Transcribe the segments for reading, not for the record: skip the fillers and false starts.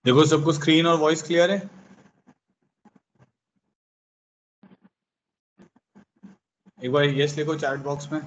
देखो सबको स्क्रीन और वॉइस क्लियर है? एक बार यस लिखो चैट बॉक्स में।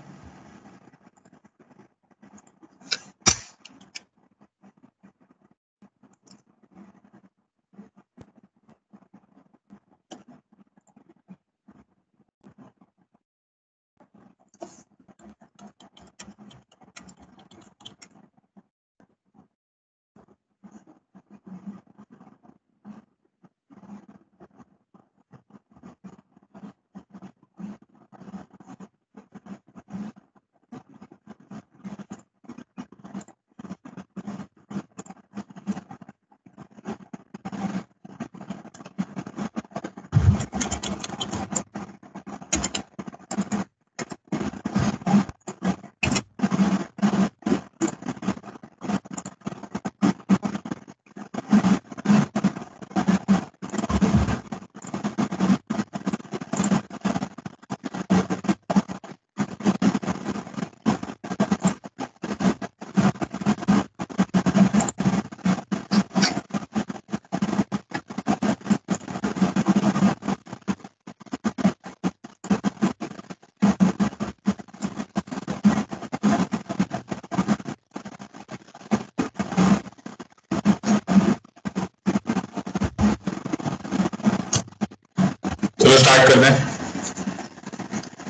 चलो स्टार्ट करते हैं।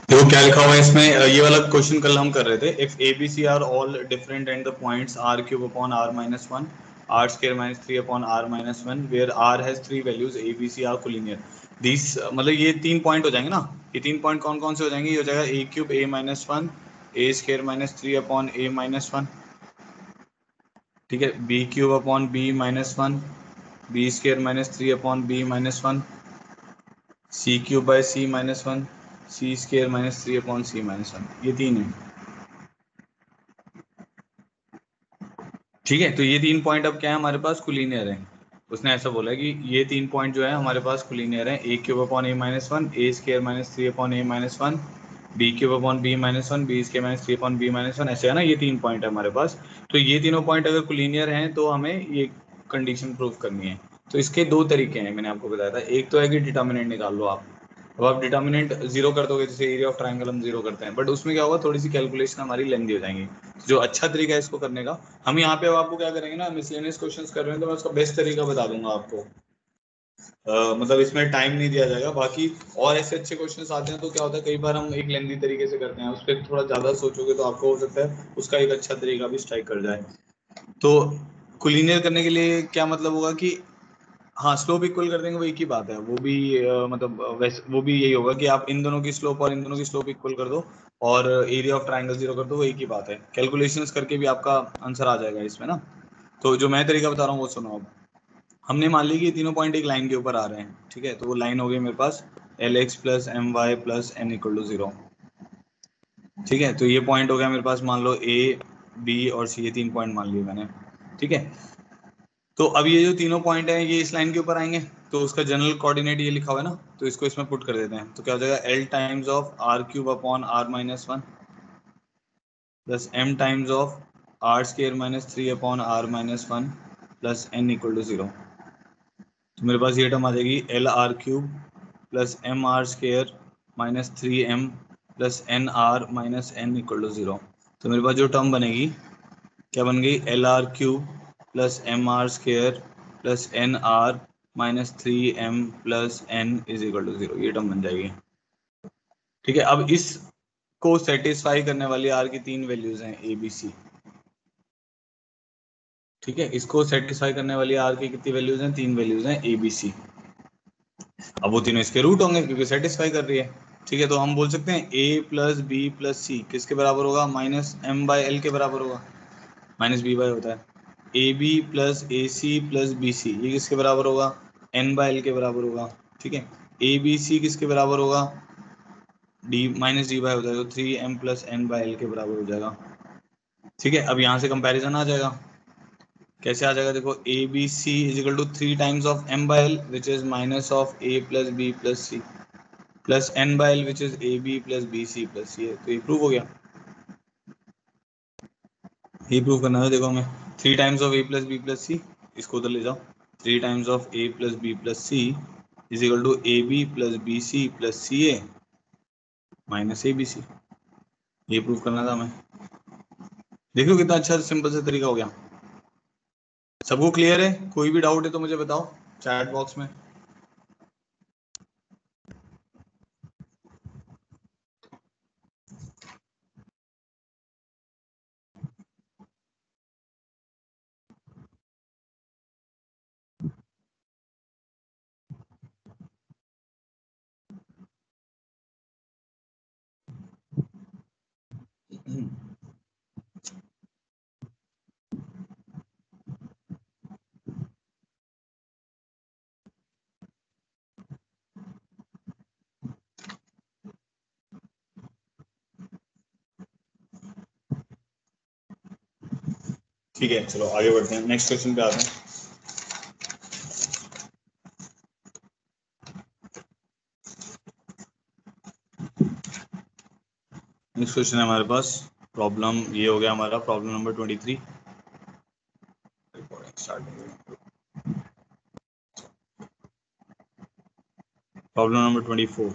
देखो क्या लिखा हुआ है इसमें, ये वाला क्वेश्चन कल हम कर रहे थे। If a b c are all different and the points r cube upon r minus one, r square minus three upon r minus one, where r has three values a b c are collinear. This मतलब ये 3 point हो जाएंगे ना। ये 3 point कौन कौन से हो जाएंगे? ये हो जाएगा a cube a minus one, a square minus three upon a minus one, ठीक है, b cube upon b minus one, b square minus three upon b minus one, c cube by c minus one, c square minus three upon c minus one. ये 3 है, ठीक है। तो ये 3 point अब क्या है हमारे पास? कोलिनियर है। उसने ऐसा बोला है कि ये 3 पॉइंट जो है हमारे पास कोलिनियर है। A cube upon a minus one, a square minus three upon a minus one, b cube upon b minus one, b square minus three upon b minus one, ऐसे है ना। ये 3 पॉइंट है हमारे पास। तो ये तीनों पॉइंट अगर कोलिनियर हैं तो हमें ये कंडीशन प्रूव करनी है। तो इसके 2 तरीके हैं, मैंने आपको बताया था। एक तो है कि डिटर्मिनेंट निकाल लो आप। अब आप डिटर्मिनेंट जीरो कर दोगे, जैसे एरिया ऑफ ट्राइंगल हम जीरो करते हैं, बट उसमें क्या होगा, थोड़ी सी कैलकुलेशन हमारी लेंदी हो जाएंगी। जो अच्छा तरीका है इसको करने का, हम यहाँ पे अब आपको क्या करेंगे ना, मिसलेनियस क्वेश्चंस कर रहे हैं तो मैं उसका बेस्ट तरीका बता दूंगा आपको। मतलब इसमें टाइम नहीं दिया जाएगा। बाकी और ऐसे अच्छे क्वेश्चंस आते हैं तो क्या होता है, कई बार हम एक लेंदी तरीके से करते हैं, उस पर थोड़ा ज़्यादा सोचोगे तो आपको हो सकता है उसका एक अच्छा तरीका भी स्ट्राइक कर जाए। तो कोलिनियर करने के लिए क्या मतलब होगा कि हाँ, स्लोप इक्वल कर देंगे, वो एक ही बात है। वो भी मतलब वैसे वो भी यही होगा कि आप इन दोनों की स्लोप और इन दोनों की स्लोप इक्वल कर दो और एरिया ऑफ ट्राइंगल जीरो कर दो, वो एक ही बात है। कैलकुलेशंस करके भी आपका आंसर आ जाएगा इसमें ना। तो जो मैं तरीका बता रहा हूँ वो सुनो अब। हमने मान ली कि ये तीनों पॉइंट एक लाइन के ऊपर आ रहे हैं, ठीक है। तो वो लाइन हो गई मेरे पास l x plus m y plus n equal to zero, ठीक है। तो ये पॉइंट हो गया मेरे पास, मान लो ए बी और सी, ये 3 पॉइंट मान लिए मैंने, ठीक है। तो अब ये जो तीनों पॉइंट हैं ये इस लाइन के ऊपर आएंगे, तो उसका जनरल कोऑर्डिनेट ये लिखा हुआ है ना, तो इसको इसमें पुट कर देते हैं। तो क्या हो जाएगा, l times of r cube upon r minus one plus m times of r square minus three upon r minus one plus n equal to zero. तो मेरे पास ये टर्म आ जाएगी l r cube plus m r square minus three m plus n r minus n equal to zero. तो मेरे पास जो टर्म बनेगी क्या बन गई, l r cube plus m r square plus n r minus three m plus n is equal to zero. ये term बन जाएगी, ठीक है। अब इसको सेटिस्फाई करने वाली आर की 3 वैल्यूज हैं ए बी सी, ठीक है। इसको सेटिस्फाई करने वाली आर की कितनी वैल्यूज हैं? 3 वैल्यूज हैं ए बी सी। अब वो तीनों इसके रूट होंगे क्योंकि सेटिस्फाई कर रही है, ठीक है। तो हम बोल सकते हैं ए प्लस बी प्लस सी किसके बराबर होगा? माइनस एम बाई एल के बराबर होगा, माइनस बी बाई होता है। A b plus a c plus b c ये किसके बराबर होगा? एन बाई एल के बराबर होगा, ठीक है। ए बी सी किसके बराबर होगा? डी माइनस डी बाई होता है, तो three m plus n by l के बराबर हो जाएगा, ठीक है। अब यहाँ से कंपैरिजन आ जाएगा। कैसे आ जाएगा? देखो, a b c is equal to three times of m by l which is minus of a plus b plus c plus n by l which is a b plus b c plus c है। तो ये prove हो गया। ये prove करना है, देखो हमें three times of a plus b plus c, इसको उधर ले जाओ, 3 times of a plus b plus c is equal to ab plus bc plus ca minus abc। ये प्रूव करना था हमें। देखो कितना अच्छा सिंपल सा तरीका हो गया। सबको क्लियर है? कोई भी डाउट है तो मुझे बताओ चैट बॉक्स में। ठीक है, चलो आगे बढ़ते हैं, नेक्स्ट क्वेश्चन पे आते हैं। नेक्स्ट क्वेश्चन है हमारे पास, प्रॉब्लम ये हो गया हमारा problem number 23। Problem number 24।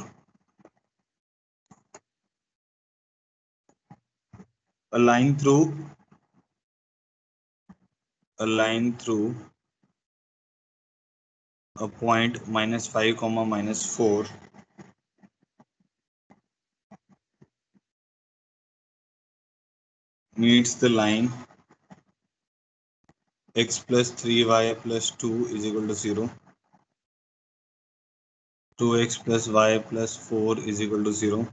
A line through a point -5, -4 meets the line x plus 3y plus 2 is equal to 0, 2x plus y plus 4 is equal to 0,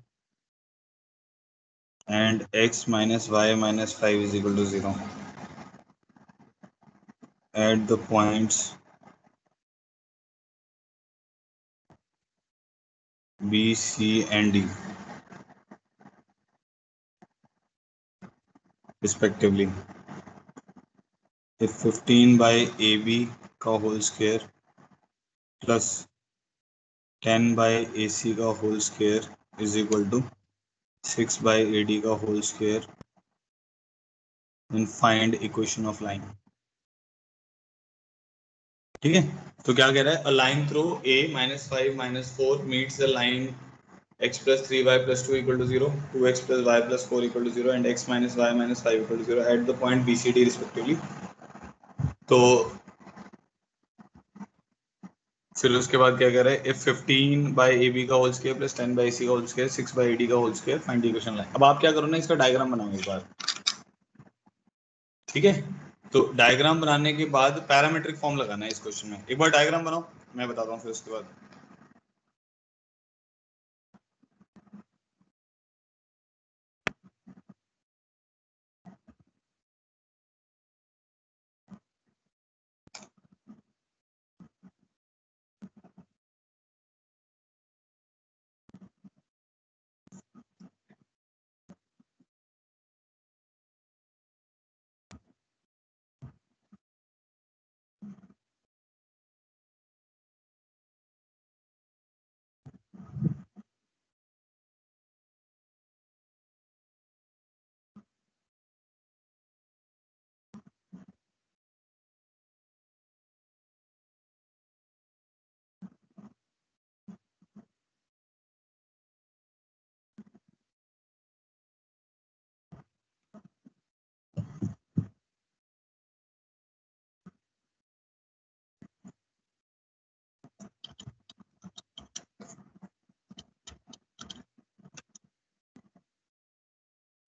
and x minus y minus 5 is equal to 0 at the points B, C and D respectively. If 15 by AB का whole square plus 10 by AC का whole square is equal to 6 by AD का whole square, then find equation of line। ठीक है, तो क्या कह रहा है? A line through A -5 -4 meets the line x plus 3y plus 2 equal to 0, 2x plus y plus 4 equal to 0 and x minus y minus 5 equal to 0 at the point BCD respectively। तो फिर उसके बाद क्या कह रहा है? if 15 by AB का whole square प्लस 10 by AC का होल स्क्वायर 6 by AD का whole square find equation line. अब आप क्या करो ना, इसका डायग्राम बनाओ एक बार। ठीक है, तो डायग्राम बनाने के बाद पैरामीट्रिक फॉर्म लगाना है इस क्वेश्चन में। एक बार डायग्राम बनाओ, मैं बताता हूँ फिर उसके बाद।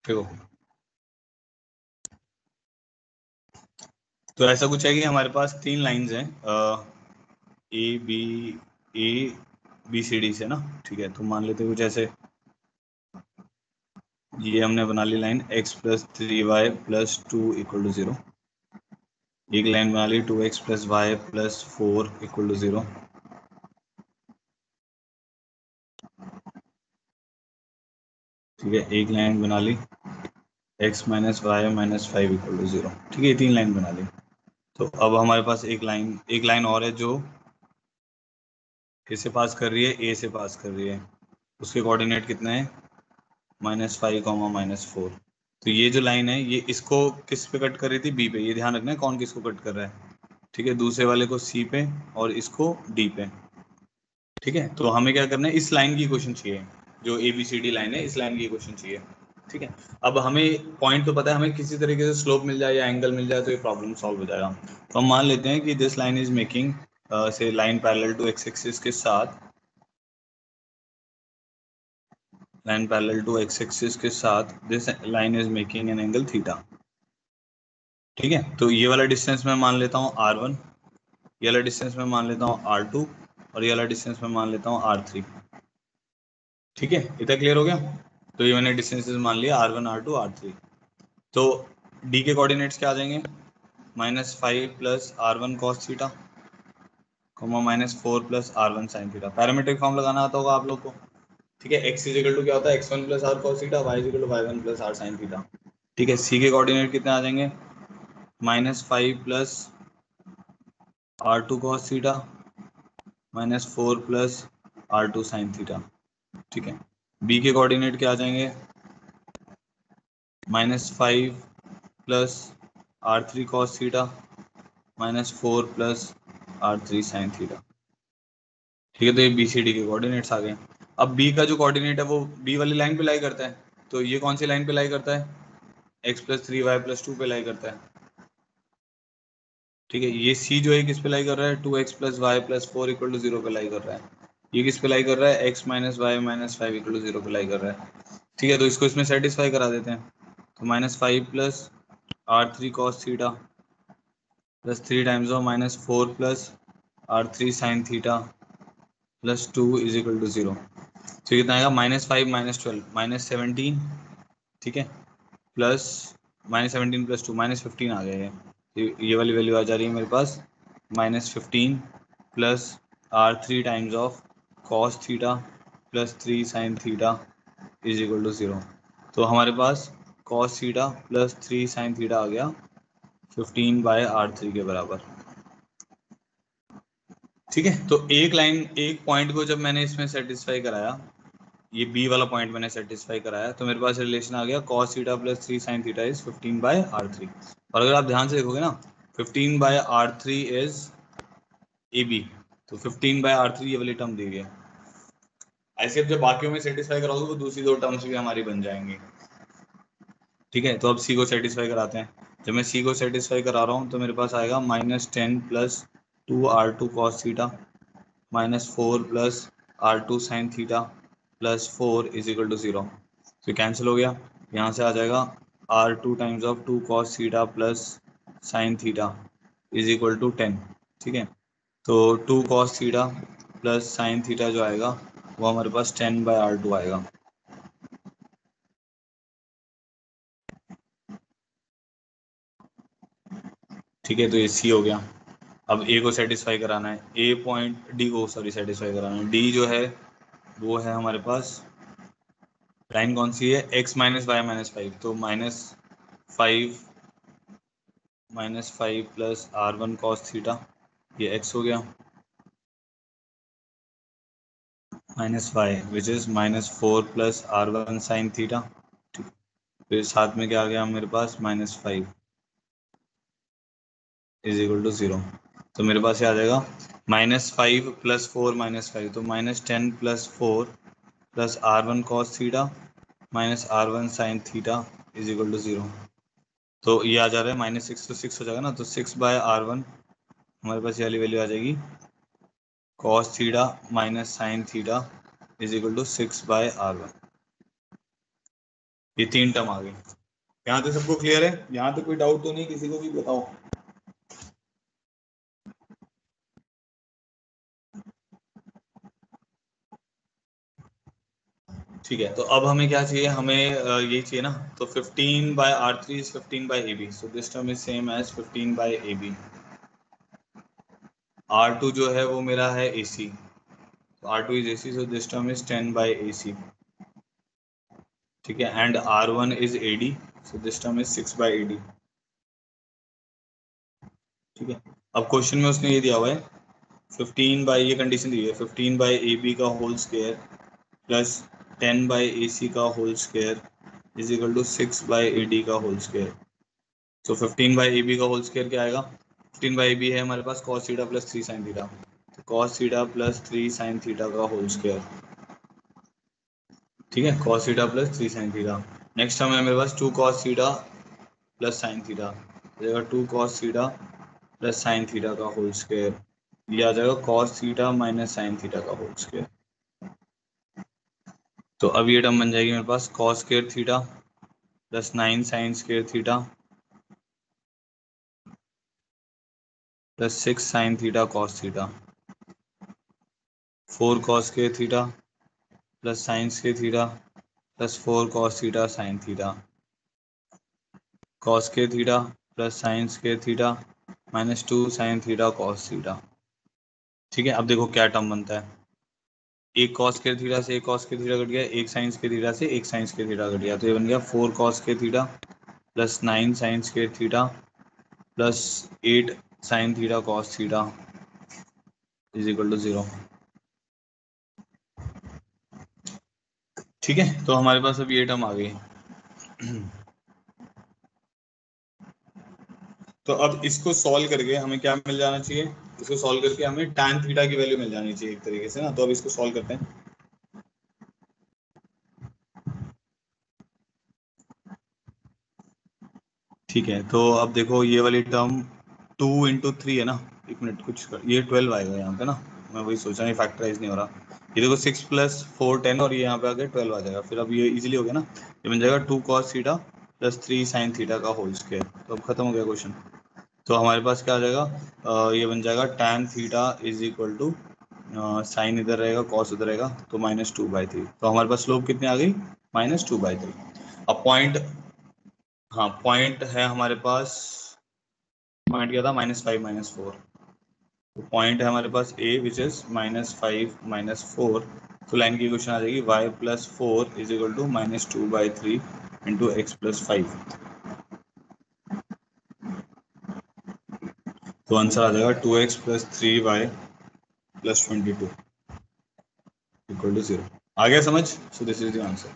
देखो, तो ऐसा कुछ है कि हमारे पास 3 लाइंस हैं ए बी सी डी से ना। ठीक है, तो मान लेते हैं कुछ ऐसे, ये हमने बना ली line x plus 3y plus 2 equal to 0। एक लाइन बना ली 2x plus y plus 4 equal to 0। ठीक है, एक लाइन बना ली x minus y minus 5 equal to 0। ठीक है, 3 लाइन बना ली। तो अब हमारे पास एक लाइन और है जो किससे पास कर रही है? a से पास कर रही है। उसके कोऑर्डिनेट कितने हैं? -5 -4। तो ये जो लाइन है ये इसको किस पे कट कर रही थी? b पे। ये ध्यान रखना है कौन किसको कट कर रहा है। ठीक है, दूसरे वाले को सी पे और इसको डी पे। ठीक है, तो हमें क्या करना है, इस लाइन की क्वेश्चन चाहिए, जो a b c d line है इस लाइन की क्वेश्चन चाहिए। ठीक है, अब हमें पॉइंट तो पता है, हमें किसी तरीके से स्लोप मिल जाए या एंगल मिल जाए तो ये प्रॉब्लम सॉल्व हो जाएगा। तो हम मान लेते हैं कि दिस लाइन इज मेकिंग से line parallel to x axis के साथ, line parallel to x axis के साथ this line is making an angle theta. ठीक है, तो ये वाला डिस्टेंस मैं मान लेता हूँ r1, ये वाला डिस्टेंस मैं मान लेता हूँ r2 और ये वाला डिस्टेंस मैं मान लेता हूँ r3। ठीक है, इतना क्लियर हो गया। तो ये मैंने डिस्टेंसेस मान लिया r1 r2 r3। तो d के कोऑर्डिनेट्स क्या आ जाएंगे, -5 plus r1 cos theta, -4 plus r1 sin theta. Parametric form लगाना आता होगा आप लोग को। ठीक है, x इज इक्वल टू क्या होता है, x1 plus r cos theta, y is equal to y1 plus r sin theta. ठीक है, c के कोऑर्डिनेट कितने आ जाएंगे, -5 plus r2 cos theta, -4 plus r2 sin theta. ठीक है, b के कोऑर्डिनेट क्या आ जाएंगे, -5 plus r3 cos theta, -4 plus r3 sin theta. ठीक है, तो ये बी सी डी के कोऑर्डिनेट्स आ गए। अब b का जो कोऑर्डिनेट है वो b वाली लाइन पे लाई करता है, तो ये कौन सी लाइन पे लाई करता है, x+3y+2 पे लाई करता है। ठीक है, ये c जो है किस पे लाई कर रहा है, 2x+y+4 = 0 पे लाई कर रहा है। ये किस पे लाई कर रहा है, x - y - 5 = 0 पे लाई कर रहा है। ठीक है, तो इसको इसमें सेटिस्फाई करा देते हैं। तो -5 plus r3 cos theta plus 3 times of -4 plus r3 sin theta plus 2 = 0। तो कितना आएगा, -5 -12 -17। ठीक है, प्लस -17 प्लस 2 -15 आ गया है। ये वाली वैल्यू आ जा रही है मेरे पास, -15 plus r3 times of cos theta plus 3 sin theta = 0। तो हमारे पास cos theta plus 3 sin theta आ गया 15/r3 के बराबर। ठीक है, तो एक लाइन, एक पॉइंट को जब मैंने इसमें सेटिस्फाई कराया, ये बी वाला पॉइंट मैंने सेटिस्फाई कराया, तो मेरे पास रिलेशन आ गया cos theta plus 3 sin theta is 15/r3। और अगर आप ध्यान से देखोगे ना, 15/r3 इज ए बी, तो 15/r3 ये वाली टर्म दी गई है। ऐसे अब जब बाकियों में सेटिस्फाई कराओगे वो दूसरी दो टर्म्स भी हमारी बन जाएंगी। ठीक है, तो अब सी को सेटिस्फाई कराते हैं। जब मैं सी को सेटिस्फाई करा रहा हूँ तो मेरे पास आएगा -10 plus 2r2 cos theta -4 plus r2 sin theta plus 4 = 0। तो कैंसिल हो गया, यहाँ से आ जाएगा r2 times of 2 cos theta plus sin theta = 10। ठीक है, तो 2 cos theta plus sin theta जो आएगा वो हमारे पास 10/r2 आएगा। ठीक है, तो ये सी हो गया। अब ए को सेटिस्फाई कराना है, ए पॉइंट डी को सॉरी सेटिस्फाई कराना है। डी जो है वो है हमारे पास, लाइन कौन सी है, x - y - 5, तो -5 प्लस r1 cos थीटा, ये x हो गया, -5 which is -4 plus r1 sin theta. फिर साथ में क्या आ गया मेरे पास, -5 = 0। तो मेरे पास ये आ जाएगा -5 प्लस 4 -5, तो -10 plus 4 plus r1 cos theta minus r1 sin theta = 0। तो ये आ जा रहा है -6, तो 6 हो जाएगा ना, तो 6/r1 हमारे पास ये वाली वैल्यू आ जाएगी, cos theta minus sin theta = 6/r1। ये तीन टर्म आ गई। यहाँ तक सबको क्लियर है, यहाँ तक कोई डाउट तो नहीं, किसी को भी बताओ। ठीक है, तो अब हमें क्या चाहिए, हमें ये चाहिए ना, तो 15/r3 is 15/ab, so this term is same as 15/ab। r2 जो है वो मेरा है ac, तो r2 is ac, so this term is 10/ac। ठीक है, and r1 is ad, so this term is 6/ad। ठीक है, अब क्वेश्चन में उसने ये दिया हुआ है 15 बाई, ये कंडीशन दी है 15/ab का होल स्क्वायर प्लस 10/ac का होल स्क्वायर = 6/ad का होल स्क्वायर। तो 15/ab का होल स्क्वायर क्या आएगा, 15/b है हमारे पास cos theta plus 3 sin theta, तो cos theta plus 3 sin theta का होल स्क्वायर। ठीक है, cos theta plus 3 sin theta. Next हमें मेरे पास 2 cos theta plus sin theta, हो जाएगा 2 cos theta plus sin theta का होल स्क्वायर। ये आ जाएगा cos theta minus sin theta का होल स्क्वायर। तो अब ये टर्म बन जाएगी मेरे पास cos square theta plus 9 sin square theta plus 6 sin theta cos theta, 4 cos square theta plus sin square theta plus 4 cos theta sin theta, cos square theta plus sin square theta minus 2 sin theta cos theta. ठीक है, अब देखो क्या term बनता है, एक cos square theta से एक cos स्क्वायर थीटा कट गया, एक sin स्क्वायर थीटा से एक sin स्क्वायर थीटा कट गया, तो ये बन गया 4 cos square theta plus 9 sin square theta plus 8 sin theta cos theta is equal to 0। ठीक है, तो हमारे पास अब ये टर्म आ गई। तो अब इसको सॉल्व करके हमें क्या मिल जाना चाहिए, इसको सॉल्व करके हमें tan थीटा की वैल्यू मिल जानी चाहिए एक तरीके से ना। तो अब इसको सॉल्व करते हैं। ठीक है, तो अब देखो ये वाली टर्म 2 × 3 है ना, एक मिनट कुछ ये 12 आएगा यहाँ पे ना, मैं वही सोचा, नहीं फैक्टराइज नहीं हो रहा। ये देखो 6 + 4 10 और ये यहाँ पे आके 12 आ जाएगा, फिर अब ये इजीली हो गया ना, ये बन जाएगा 2 cos theta plus 3 sin theta का होल स्क्वायर। तो अब खत्म हो गया क्वेश्चन। तो हमारे पास क्या आ जाएगा, ये बन जाएगा tan theta is equal to sine इधर रहेगा कॉस उधर रहेगा, तो -2/3। तो हमारे पास स्लोप कितनी आ गई, -2/3। अब पॉइंट, हाँ पॉइंट है हमारे पास, पॉइंट क्या था, -5 -4। तो पॉइंट है हमारे पास ए विच इज -5 -4। तो लाइन की इक्वेशन आ जाएगी y+4 is equal to -2/3 into x+5। तो आंसर आ जाएगा 2x + 3y + 22 इक्वल टू 0। आ गया समझ? सो दिस इज द आंसर।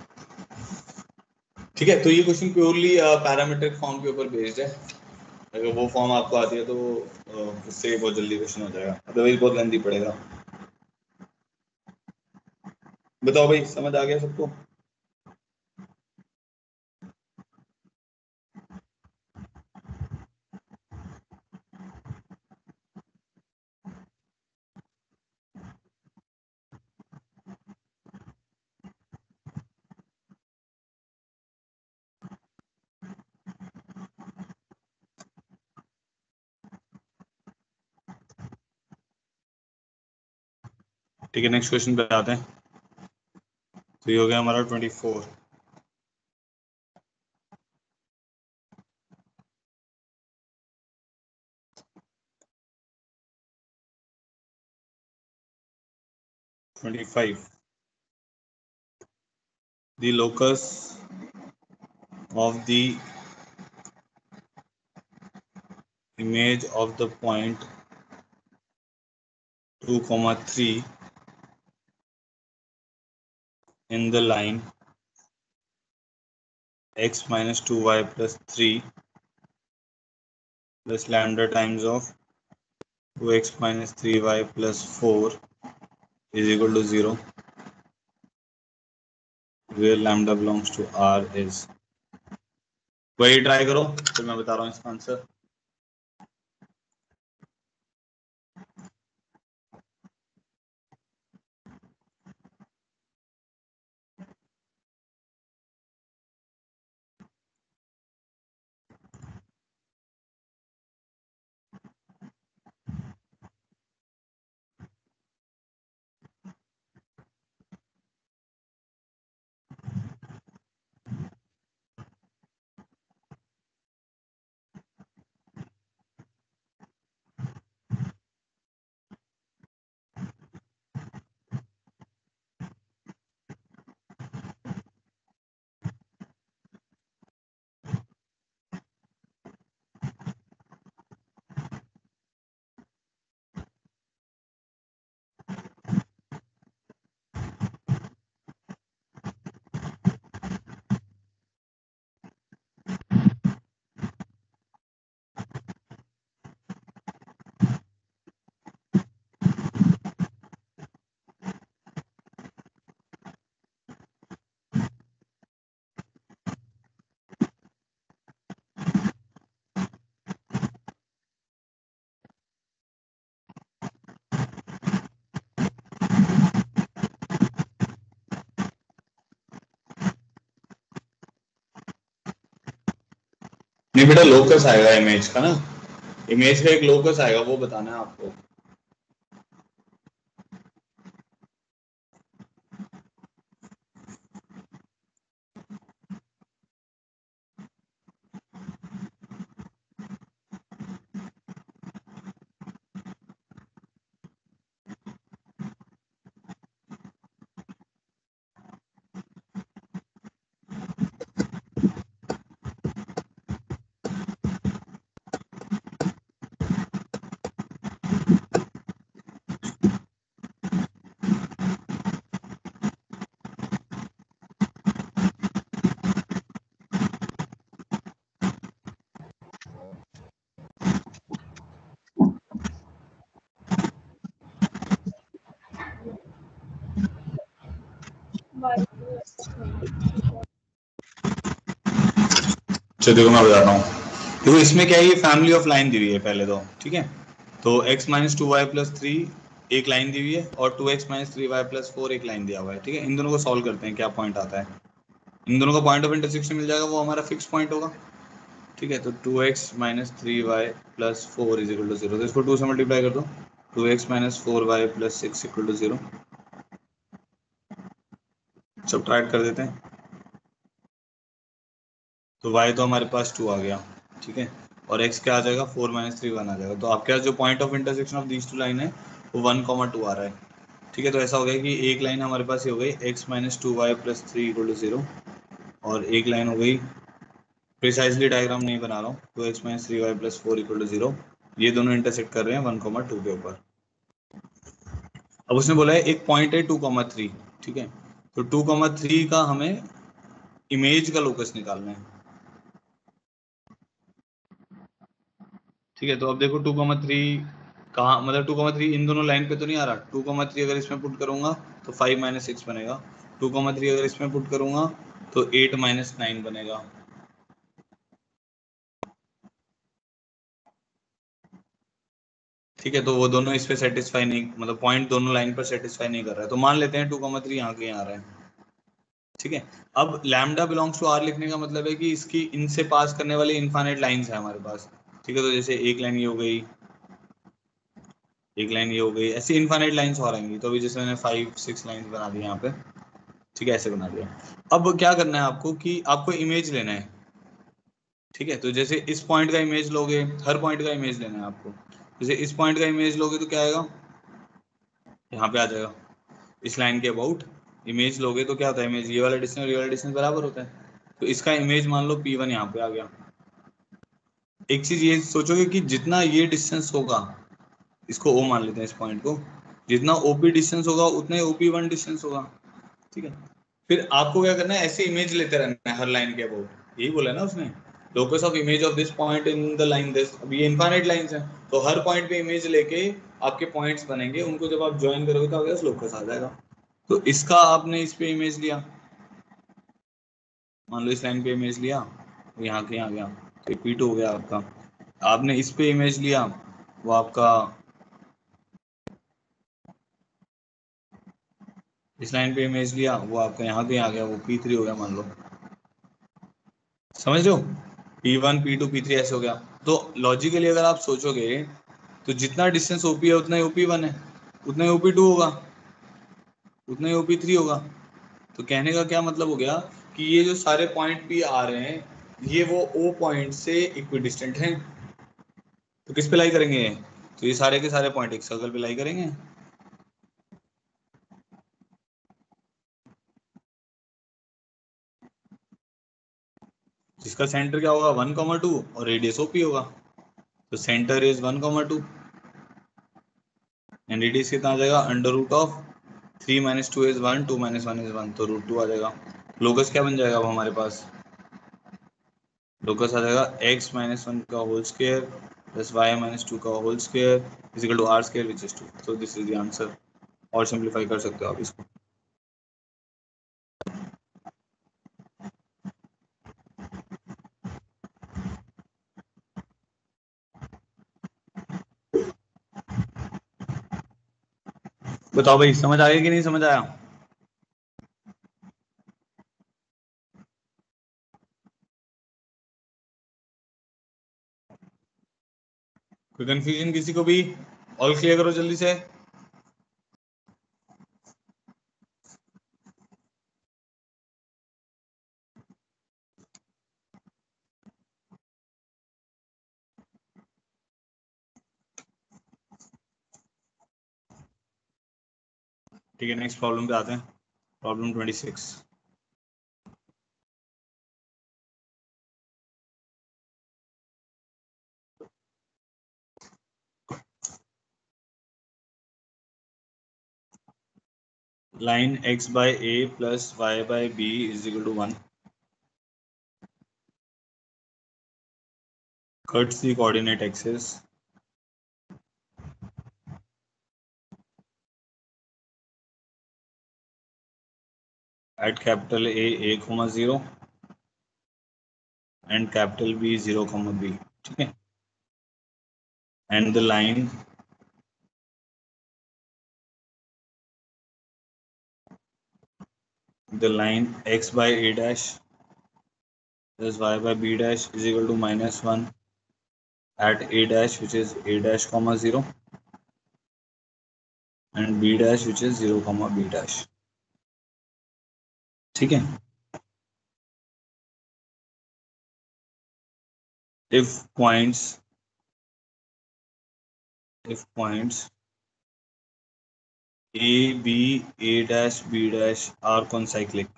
ठीक है, तो ये क्वेश्चन प्योरली पैरामीट्रिक फॉर्म के ऊपर बेस्ड है। अगर वो फॉर्म आपको आती है तो उससे बहुत जल्दी क्वेश्चन हो जाएगा, अदरवाइज बहुत लेंथी पड़ेगा। बताओ भाई, समझ आ गया सबको? ठीक है, नेक्स्ट क्वेश्चन पे आते हैं। तो ये हो गया हमारा 24। Twenty five, the locus of the image of the point 2, 3 in the line x minus 2y plus 3 plus lambda times of 2x minus 3y plus 4 is equal to 0, where lambda belongs to R is। वही try करो, फिर मैं बता रहा हूँ इसका answer. नहीं बेटा, लोकस आएगा इमेज का ना, इमेज का एक लोकस आएगा, वो बताना है आपको। चलो देखो मैं बताता हूँ। देखो इसमें क्या है, ये फैमिली ऑफ लाइन दी हुई है पहले तो, ठीक है। तो x minus two y plus three एक लाइन दी हुई है, और 2x minus three y plus four एक लाइन दिया हुआ है, ठीक है। इन दोनों को सॉल्व करते हैं, क्या पॉइंट आता है। इन दोनों का पॉइंट ऑफ इंटरसेक्शन मिल जाएगा, वो हमारा फिक्स पॉइंट होगा, ठीक है। तो 2x minus three y plus four is equal to zero, तो इसको 2 से मल्टीप्लाई कर दो। 2x minus four y plus six equal to zero, subtract कर देते हैं। तो y तो हमारे पास 2 आ गया, ठीक है। और x क्या आ जाएगा, 4 माइनस थ्री 1 आ जाएगा। तो आपके पास जो point of intersection of these two line है वो 1,2 आ रहा है, ठीक है। तो ऐसा हो गया कि एक लाइन हमारे पास ये हो गई x minus two y plus three equal to zero, और एक लाइन हो गई, प्रिसाइजली डायग्राम नहीं बना रहा हूँ, तो x minus three y plus four equal to zero, ये दोनों इंटरसेक्ट कर रहे हैं 1,2 के ऊपर। अब उसने बोला है एक पॉइंट है 2,3, ठीक है। तो 2,3 का हमें इमेज का लोकस निकालना है, ठीक है। तो अब देखो 2,3 कहाँ, मतलब 2,3 इन दोनों लाइन पे तो नहीं आ रहा। 2,3 अगर इसमें पुट करूंगा तो 5 माइनस सिक्स बनेगा। 2,3 अगर इसमें पुट करूंगा तो 8 माइनस नाइन बनेगा, ठीक है। तो वो दोनों इस पे सेटिस्फाई नहीं, मतलब पॉइंट दोनों लाइन पर सेटिस्फाई नहीं कर रहा है, तो मान लेते हैं 2,3 यहाँ के यहाँ आ रहा है, ठीक है। अब लैम्डा बिलोंग्स टू आर लिखने का मतलब है कि इसकी इनसे पास करने वाली इनफाइनाइट लाइंस है हमारे पास, ठीक है। तो जैसे एक लाइन ये हो गई, एक लाइन ये हो गई, ऐसी इनफाइनाइट लाइंस और आएंगी। तो अभी जैसे मैंने 5 6 लाइंस बना दी यहाँ पे, ठीक है, ऐसे बना दिया। अब क्या करना है आपको कि आपको इमेज लेना है, ठीक है। तो जैसे इस पॉइंट का इमेज लोगे, हर पॉइंट का इमेज लेना है आपको। जैसे इस पॉइंट का इमेज लोगे तो क्या आएगा, यहाँ पे आ जाएगा। इस लाइन के अबाउट इमेज लोगे तो क्या होता है, इमेज ये वाला डिस्टेंस और ये वाला डिस्टेंस बराबर होता है। तो इसका इमेज मान लो P1 यहाँ पे आ गया। एक चीज ये सोचोगे कि जितना ये डिस्टेंस होगा, इसको O मान लेते हैं इस पॉइंट को, जितना OP डिस्टेंस होगा उतना ही OP1 डिस्टेंस होगा, ठीक है। फिर आपको क्या करना है, ऐसे इमेज लेते रहना है हर लाइन के अबाउट, यही बोला ना उसने, locus of image of this point in the line this. अब ये इनफाइनाइट लाइंस हैं, तो हर पॉइंट पे इमेज लेके आपके पॉइंट्स बनेंगे, उनको जब आप ज्वाइन करोगे तो आपके पास लोकस आ जाएगा। तो इसका आपने इस पे इमेज लिया, मान लो इस लाइन पे इमेज लिया, तो यहाँ के यहाँ गया, तो P2 हो गया आपका। आपने इस पे इमेज लिया, वो आपका इस लाइन पे इमेज लिया, वो आपका यहाँ के यहाँ गया, वो P3 हो गया मान लो, समझ लो। P1 P2 P3 ऐसे हो गया। तो लॉजिकली अगर आप सोचोगे तो जितना डिस्टेंस OP है उतना ही OP1 है, उतना ही OP2 होगा, उतना ही OP3 होगा। तो कहने का क्या मतलब हो गया कि ये जो सारे पॉइंट P आ रहे हैं ये वो O पॉइंट से इक्विडिस्टेंट हैं। तो किस पे लाई करेंगे, तो ये सारे के सारे पॉइंट एक सर्कल पे लाई करेंगे, जिसका सेंटर क्या होगा 1,2 और रेडियस OP होगा। तो सेंटर इज 1,2 एंड रेडियस कितना आ जाएगा, under root of 3 minus two is 1, 2 minus 1 is 1, तो √2 आ जाएगा। लोकस क्या बन जाएगा अब हमारे पास, लोकस आ जाएगा x माइनस वन का whole square plus y minus two का whole square is equal to r square which is 2। So this is the answer. और सिंप्लीफाई कर सकते हो आप इसको। बताओ भाई, समझ आ गया कि नहीं समझ आया। कोई कंफ्यूजन किसी को भी? ऑल क्लियर करो जल्दी से। ठीक है, नेक्स्ट प्रॉब्लम पे आते हैं। Problem 26। Line x by a plus y by b is equal to 1 cuts the coordinate axis at capital A 0 and capital B 0, B. ठीक है, and the line x by a dash plus y by b dash is equal to -1 at a dash which is a dash, 0 and b dash which is 0, b dash. ठीक है, if points a b a dash b dash are concyclic.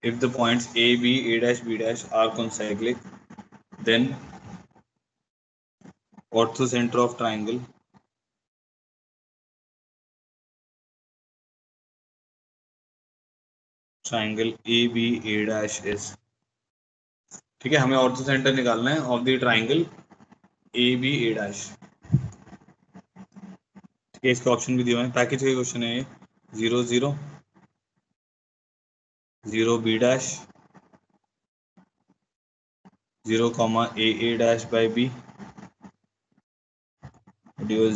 If the points a b a dash b dash are concyclic, then orthocenter of triangle a b a dash is. ठीक है, हमें orthocentre निकालना है of the triangle a b a dash. ठीक है, इसके option भी दिए हुए हैं, पैकेज का क्वेश्चन है ये। 0 0 0 b dash 0 a dash by b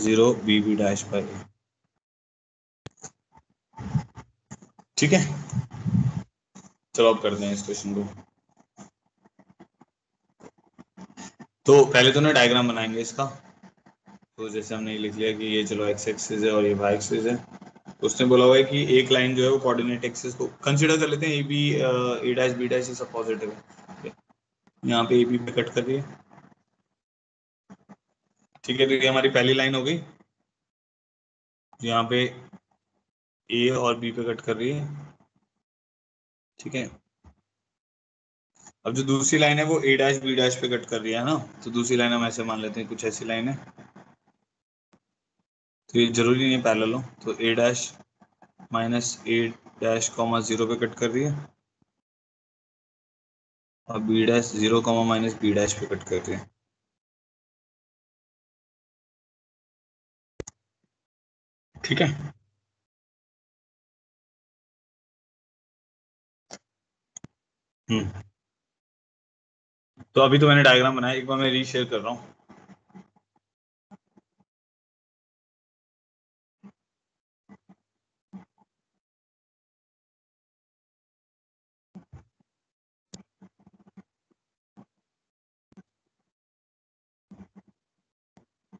0 b b dash by a. ठीक है, चलो अब करते हैं इस क्वेश्चन को। तो पहले तो ना डायग्राम बनाएंगे इसका। तो जैसे हमने लिख लिया कि ये चलो एक्स एक्सिस है और ये वाई एक्सिस है। तो उसने बोला हुआ है कि एक लाइन जो है वो कोऑर्डिनेट एक्सिस को कंसीडर कर लेते हैं, a b a dash b dash ये सब पॉजिटिव है। यहाँ पे ए बी पे कट कर रही है। ठीक है, तो ये हमारी पहली लाइन हो गई, यहाँ पे ए और बी पे कट कर रही है। ठीक है, अब जो दूसरी लाइन है वो ए डैश बी डैश पे कट कर रही है ना, तो दूसरी लाइन हम ऐसे मान लेते हैं, कुछ ऐसी लाइन है। तो ये जरूरी नहीं है पैरेलल हो, तो a dash minus a dash 0 पे कट कर रही है और b dash 0 minus b dash पे कट कर रही है। ठीक है, तो अभी तो मैंने डायग्राम बनाया, एक बार मैं रीशेयर कर रहा हूँ।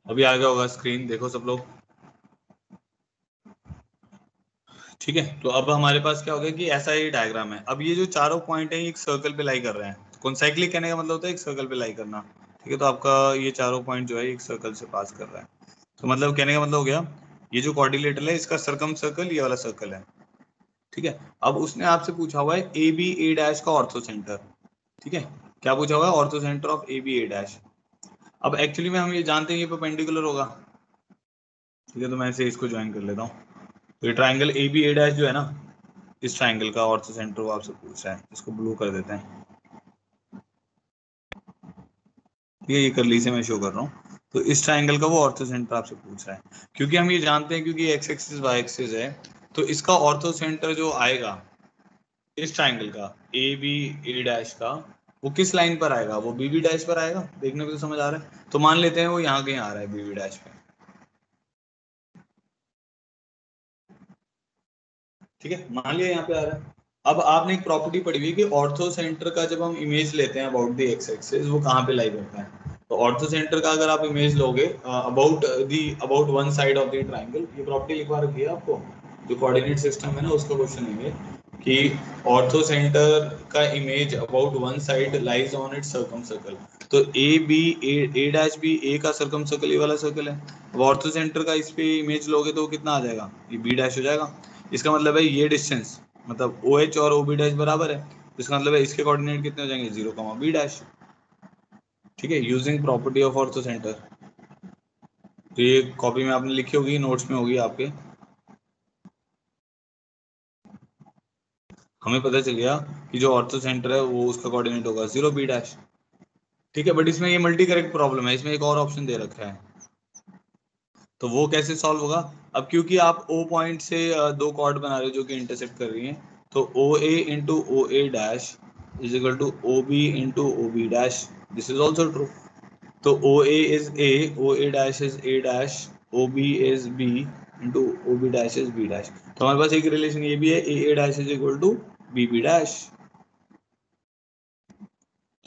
अभी आ गया होगा स्क्रीन, देखो सब लोग। ठीक है, तो अब हमारे पास क्या हो गया कि ऐसा ही डायग्राम है। अब ये जो चारों पॉइंट है एक सर्कल पे लाई कर रहे हैं। कॉन्साइक्लिक कहने का मतलब होता है एक सर्कल पे लाई करना। ठीक है, तो आपका ये चारों पॉइंट जो है एक सर्कल से पास कर रहा है। तो मतलब कहने का मतलब हो गया, ये जो कोऑर्डिनेटर है इसका सरकम सर्कल ये वाला सर्कल है। ठीक है, अब उसने आपसे पूछा हुआ है ए बी ए डैश का ऑर्थो सेंटर। ठीक है, क्या पूछा हुआ है? Orthocentre of a b a dash. अब एक्चुअली में हम ये जानते हैं ये परपेंडिकुलर होगा। ठीक है, तो मैं इसे इसको ज्वाइन कर लेता हूँ। तो ये triangle a b a dash जो है ना, इस ट्राइंगल का ऑर्थो सेंटर वो आपसे पूछ रहा है। इसको ब्लू कर देते हैं। ठीक है, ये करली से मैं शो कर रहा हूँ। तो इस ट्राइंगल का वो ऑर्थो सेंटर आपसे पूछ रहा है, क्योंकि हम ये जानते हैं क्योंकि एक्स एक्सिस वाई एक्सिस है, तो इसका ऑर्थो सेंटर जो आएगा इस ट्राइंगल का ए बी ए डैश का, वो किस लाइन पर आएगा? वो बी बी डैश पर आएगा। देखने को तो समझ आ रहा है। तो मान लेते हैं वो यहाँ कहीं आ रहा है बी बी डैश पे। ठीक है, मान लिया यहाँ पे आ रहा है। अब आपने एक प्रॉपर्टी पढ़ी हुई कि ऑर्थो सेंटर का जब हम इमेज लेते हैं अबाउट द एक्स एक्सिस, वो कहाँ पे लाई करता है? तो ऑर्थो सेंटर का अगर आप इमेज लोगे about one side of the triangle, ये प्रॉपर्टी लिखवा रखी है आपको, जो कोऑर्डिनेट सिस्टम है ना उसका क्वेश्चन है कि ऑर्थो सेंटर का image about one side lies on it's circum circle. तो ए डैश बी ए का सर्कम सर्कल ये वाला सर्कल है। अब ऑर्थो सेंटर का इस पे इमेज लोगे तो कितना आ जाएगा? ये बी डैश हो जाएगा। इसका मतलब है ये डिस्टेंस, मतलब ओ एच और ओ बी डैश बराबर है, इसका मतलब है इसके कोऑर्डिनेट कितने हो जाएंगे? 0, बी डैश। ठीक है, using property of orthocentre. तो ये कॉपी में आपने लिखी होगी, नोट्स में होगी आपके। हमें पता चल गया कि जो ऑर्थो सेंटर है वो उसका कोऑर्डिनेट होगा 0, बी डैश। ठीक है, बट इसमें ये मल्टी करेक्ट प्रॉब्लम है, इसमें एक और ऑप्शन दे रखा है, तो वो कैसे सॉल्व होगा? अब क्योंकि आप ओ पॉइंट से दो कॉर्ड बना रहे हो जो कि इंटरसेक्ट कर रही हैं, तो O A into O A dash is equal to O B into O B dash. This is also true. तो O A is a, O A dash is a dash, O B is b into O B dash is b dash. तो हमारे पास एक relation ये भी है, a a dash is equal to b b dash.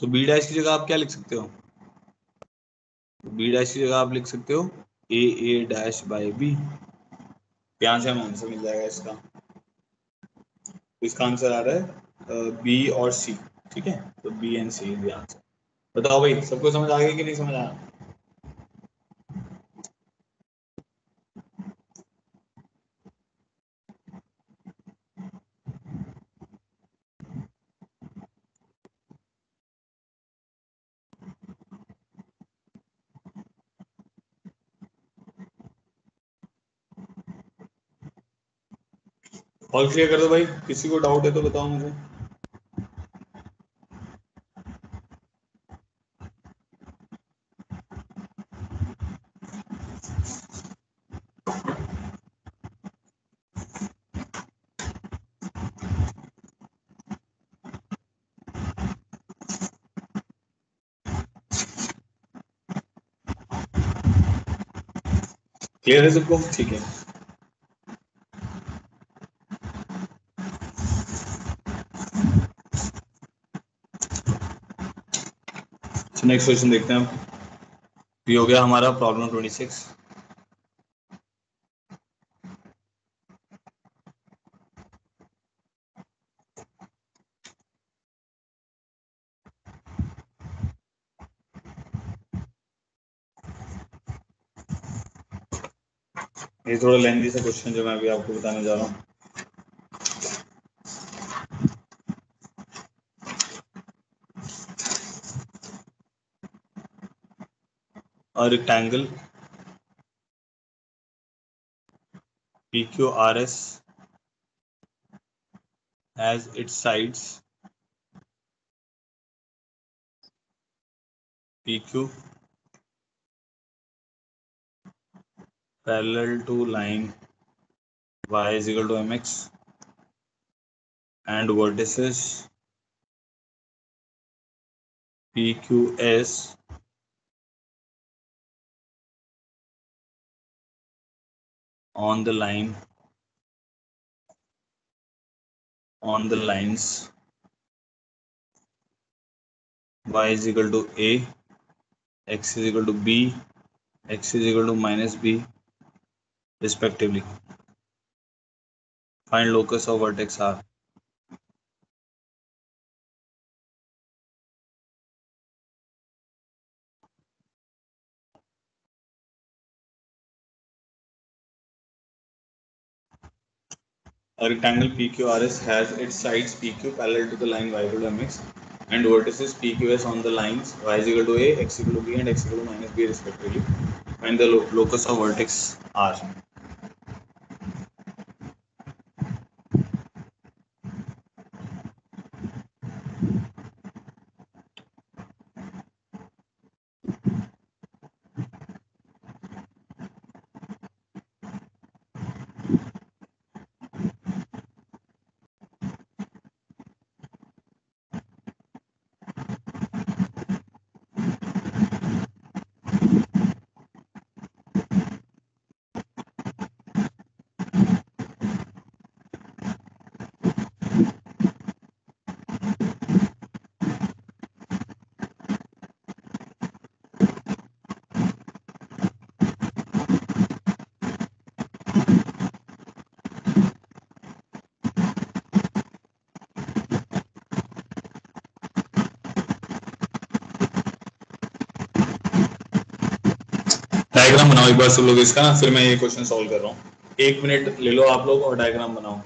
तो b dash की जगह आप क्या लिख सकते हो? बी डैश की जगह आप लिख सकते हो ए ए डैश बाई बी। यहाँ से हमें आंसर मिल जाएगा इसका। इसका आंसर आ रहा है बी और सी। ठीक है, तो b and c is the answer. बताओ भाई, सबको समझ आ गया कि नहीं समझ आया? ऑल क्लियर कर दो भाई, किसी को डाउट है तो बताओ मुझे। क्लियर है सबको? ठीक है। नेक्स्ट क्वेश्चन देखते हैं हम। ये हो गया हमारा प्रॉब्लम 26। ये थोड़ा लेंथी सा क्वेश्चन जो मैं अभी आपको बताने जा रहा हूँ। A rectangle PQRS has its sides PQ parallel to line y is equal to mx and vertices PQS on the line on the lines y is equal to a, x is equal to b, x is equal to minus b respectively. Find locus of vertex R. A rectangle PQRS has its sides PQ parallel to the line y equal to mx and vertices PQS on the lines y is equal to a, x equal to b and x equal to minus b respectively. Find the locus of vertex R. Diagram बनाओ एक बार सब लोग इसका ना, फिर मैं ये question solve कर रहा हूँ। 1 मिनट ले लो आप लोग और डायग्राम बनाओ।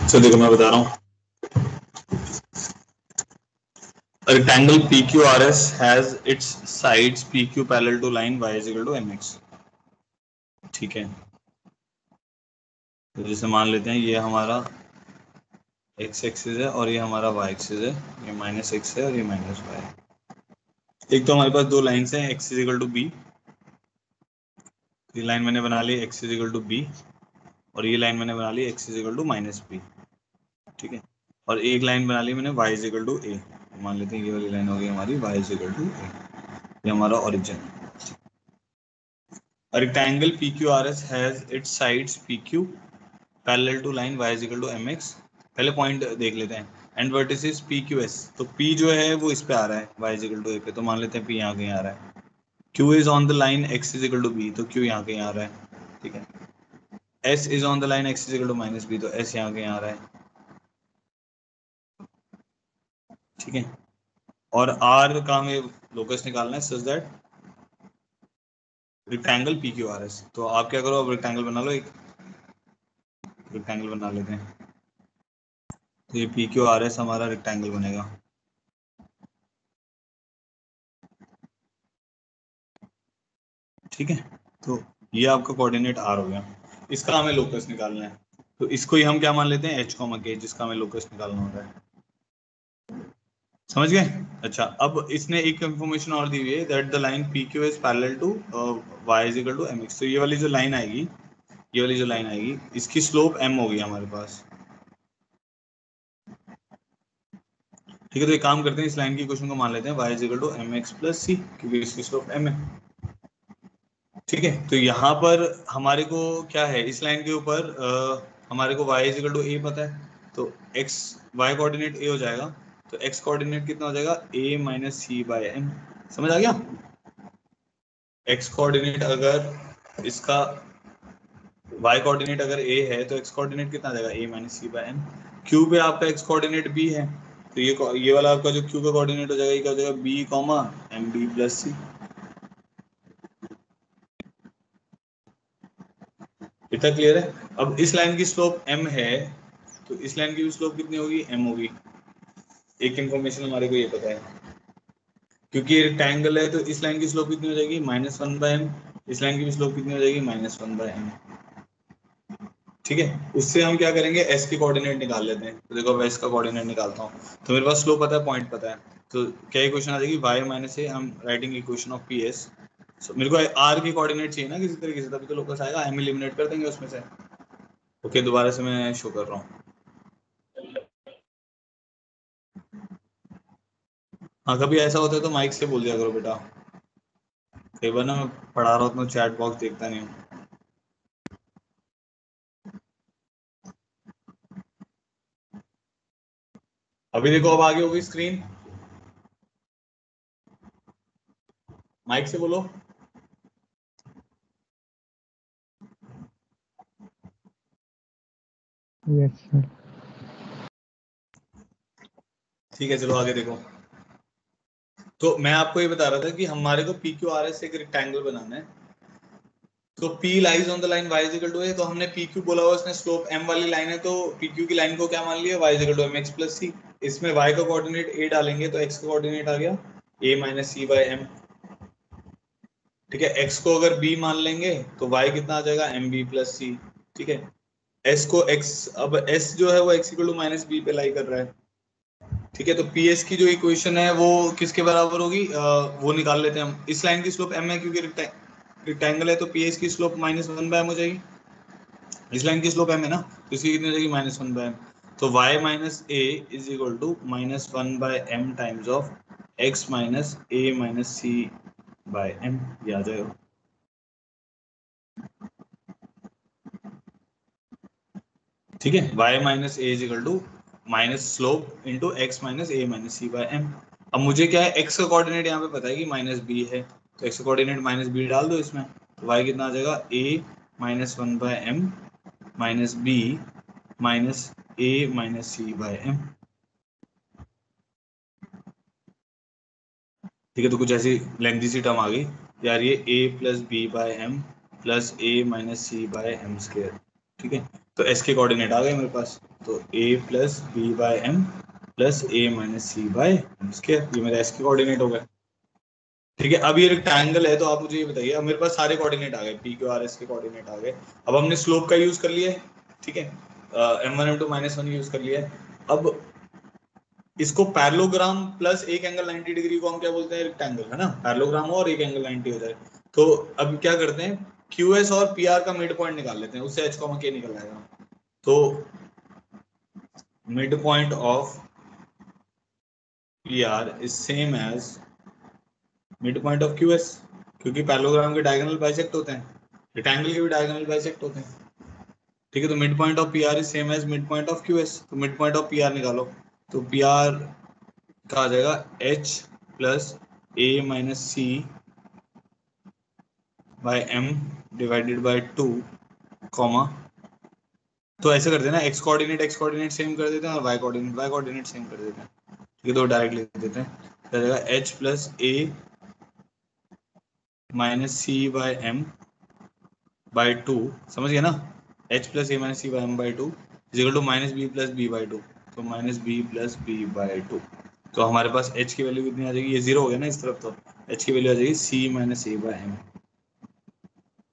चलो देखो मैं बता रहा हूँ। A rectangle PQRS has its sides PQ parallel to line y is equal to mx। ठीक है, तो जैसे मान लेते हैं ये हमारा x एक्सिस है और ये हमारा y एक्सिस है, ये माइनस x है और ये माइनस y है। एक तो हमारे पास दो लाइन्स हैं, x is equal to b, ये लाइन मैंने बना ली x is equal to b, और ये लाइन मैंने बना ली x is equal to minus b. ठीक है, और एक लाइन बना ली मैंने y is equal to a. मान लेते हैं ये वाली लाइन होगी हमारी y is equal to a, ये हमारा origin. A rectangle PQRS has its sides PQ parallel to line y is equal to mx। पहले पॉइंट देख लेते हैं, एंड वर्टिसेस PQS। तो P जो है वो इस पे आ रहा है y is equal to a पे, तो मान लेते हैं P यहाँ कहीं आ रहा है। Q is on the line x is equal to b, तो Q यहाँ कहीं आ रहा है। ठीक है, S is on the line x is equal to minus b, तो S यहाँ कहीं आ रहा है। ठीक है, और R का हमें लोकस निकालना है सच दैट रेक्टेंगल PQRS। तो आप क्या करो, अब रेक्टेंगल बना लो, एक रेक्टेंगल बना लेते हैं। तो ये PQRS हमारा रेक्टेंगल बनेगा। ठीक है, तो ये आपका कोऑर्डिनेट R हो गया, इसका हमें लोकस निकालना है। तो इसको ही हम क्या मान लेते हैं, h, k, जिसका हमें लोकस निकालना होता है। समझ गए? अच्छा, अब इसने एक इंफॉर्मेशन और दी हुई है, that the line PQ is parallel to y is equal to mx। तो ये वाली जो लाइन आएगी, ये वाली जो लाइन आएगी, इसकी स्लोप m होगी हमारे पास। ठीक है, तो एक काम करते हैं, इस लाइन की इक्वेशन को मान लेते हैं y is equal to mx plus c, क्योंकि इसकी स्लोप m है। ठीक है, तो यहाँ पर हमारे को क्या है, इस लाइन के ऊपर हमारे को y is equal to a पता है, तो x y कोऑर्डिनेट a हो जाएगा, तो x कोऑर्डिनेट कितना हो जाएगा, a minus c by m. समझ आ गया? x कोऑर्डिनेट अगर इसका y कोऑर्डिनेट अगर a है तो x कोऑर्डिनेट कितना आ जाएगा, a minus c by m. q पे आपका x कोऑर्डिनेट b है, तो ये वाला आपका जो q का कोऑर्डिनेट हो जाएगा, ये क्या हो जाएगा, b comma m b plus c. इतना क्लियर है? अब इस लाइन की स्लोप m है, तो इस लाइन की भी स्लोप कितनी होगी, m होगी। एक इंफॉर्मेशन हमारे को ये पता है, क्योंकि ये रेक्टेंगल है, तो इस लाइन की स्लोप कितनी हो जाएगी, माइनस वन बाय एम। इस लाइन की भी स्लोप कितनी हो जाएगी, माइनस वन बाय एम। ठीक है, उससे हम क्या करेंगे, एस के कोऑर्डिनेट निकाल लेते हैं। तो देखो मैं इसका कोऑर्डिनेट निकालता हूँ, तो मेरे पास स्लोप पता है, पॉइंट पता है, तो क्या इक्वेशन आ जाएगी, y माइनस ए, हम writing equation of P S. मेरे को r के कोऑर्डिनेट चाहिए ना किसी तरीके से, तभी तो लोकस आएगा, हम एलिमिनेट कर देंगे उसमें से। ओके, दोबारा से मैं शो कर रहा हूँ। हाँ, कभी ऐसा होता है तो माइक से बोल दिया करो बेटा, कई बार ना मैं पढ़ा रहा हूँ तो चैट बॉक्स देखता नहीं हूँ। अभी देखो, अब आगे होगी स्क्रीन, माइक से बोलो। Yes sir. ठीक है, चलो आगे देखो। तो मैं आपको ये बता रहा था कि हमारे को पी क्यू आर एस से एक रेक्टेंगल बनाना है। तो P lies on the line y equal to a, तो हमने PQ बोला हुआ, उसने स्लोप m वाली लाइन है, तो PQ की लाइन को क्या मान लिया, y equal to mx plus c। इसमें y का कोऑर्डिनेट a डालेंगे तो x का कोऑर्डिनेट आ गया a minus c by m. ठीक है, x को अगर b मान लेंगे तो y कितना आ जाएगा mb प्लस c। ठीक है, s को x, अब s जो है वो x equal to minus b पे लाई कर रहा है। ठीक है, तो PS की जो इक्वेशन है वो किसके बराबर होगी, वो निकाल लेते हैं हम। इस लाइन की स्लोप m है क्योंकि रेक्टेंगल है, तो PS की slope minus one by m हो जाएगी। इस लाइन की स्लोप m है ना, तो इसकी कितनी हो जाएगी, माइनस वन बाय एम। तो y minus a is equal to minus one by m times of x minus a minus c by m, ये आ जाएगा। ठीक है, y minus a is equal to minus slope into x minus a minus c by m. अब मुझे क्या है, x का कोऑर्डिनेट यहाँ पे पता है कि माइनस बी है, तो x का कोऑर्डिनेट माइनस बी डाल दो इसमें, तो y कितना आ जाएगा, a minus one by m minus b minus a minus c by m. ठीक है, तो कुछ ऐसी लेंथी सी टर्म आ गई यार, ये a plus b by M plus A minus c by m square. ठीक है, तो s के कोऑर्डिनेट आ गए मेरे पास, तो a plus b by M plus A minus c by m square, ये मेरा s के कोऑर्डिनेट हो गए। ठीक है, अब ये रेक्टेंगल है, तो आप मुझे ये बताइए, अब मेरे पास सारे कोऑर्डिनेट आ गए, पी क्यू आर एस के कोऑर्डिनेट आ गए। अब हमने स्लोप का यूज कर लिया है। ठीक है, m one m two minus one use कर लिया है। अब इसको पैरेललोग्राम प्लस एक एंगल 90 डिग्री को हम क्या बोलते हैं, रेक्टेंगल, है ना, पैरेललोग्राम हो और एक एंगल 90 हो जाए। तो अब क्या करते हैं, QS और PR का मिड पॉइंट निकाल लेते हैं, उससे एच कॉमा के निकल आएगा। तो mid point of PR is same as mid point of QS, क्योंकि पैरेललोग्राम के डायगोनल बाइसेक्ट होते हैं, रेक्टेंगल के भी डायगोनल बाइसेक्ट होते हैं। ठीक है, तो mid point of PR is same as mid point of QS, तो मिड पॉइंट ऑफ PR निकालो। तो PR का आ जाएगा H plus A minus c by m divided by two, comma, तो ऐसे कर देना, एक्स कोऑर्डिनेट सेम कर देते हैं और वाई कोऑर्डिनेट सेम कर देते हैं। ठीक है, तो डायरेक्ट लिख देते हैं, तो जाएगा h plus A minus c by m by two, समझ गया ना, h plus A minus c by m by two is equal to minus b plus b by two, तो minus b plus b by two. तो हमारे पास H की value कितनी आ जाएगी, ये जीरो हो गया ना इस तरफ, तो एच की वैल्यू आ जाएगी सी माइनस ए बाय एम,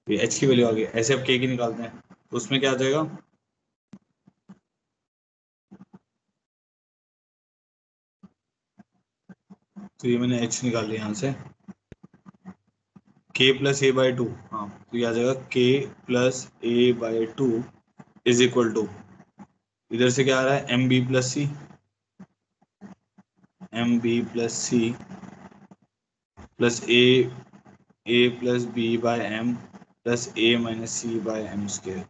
ये एच की वैल्यू आ गई। ऐसे अब के की निकालते हैं, तो उसमें क्या आ जाएगा, तो ये मैंने एच निकाल लिया यहाँ से, के प्लस ए बाई टू, हाँ, तो ये आ जाएगा k plus a by two is equal to, इधर से क्या आ रहा है, m b plus c, m b plus c plus A plus b by M plus A minus c by m square.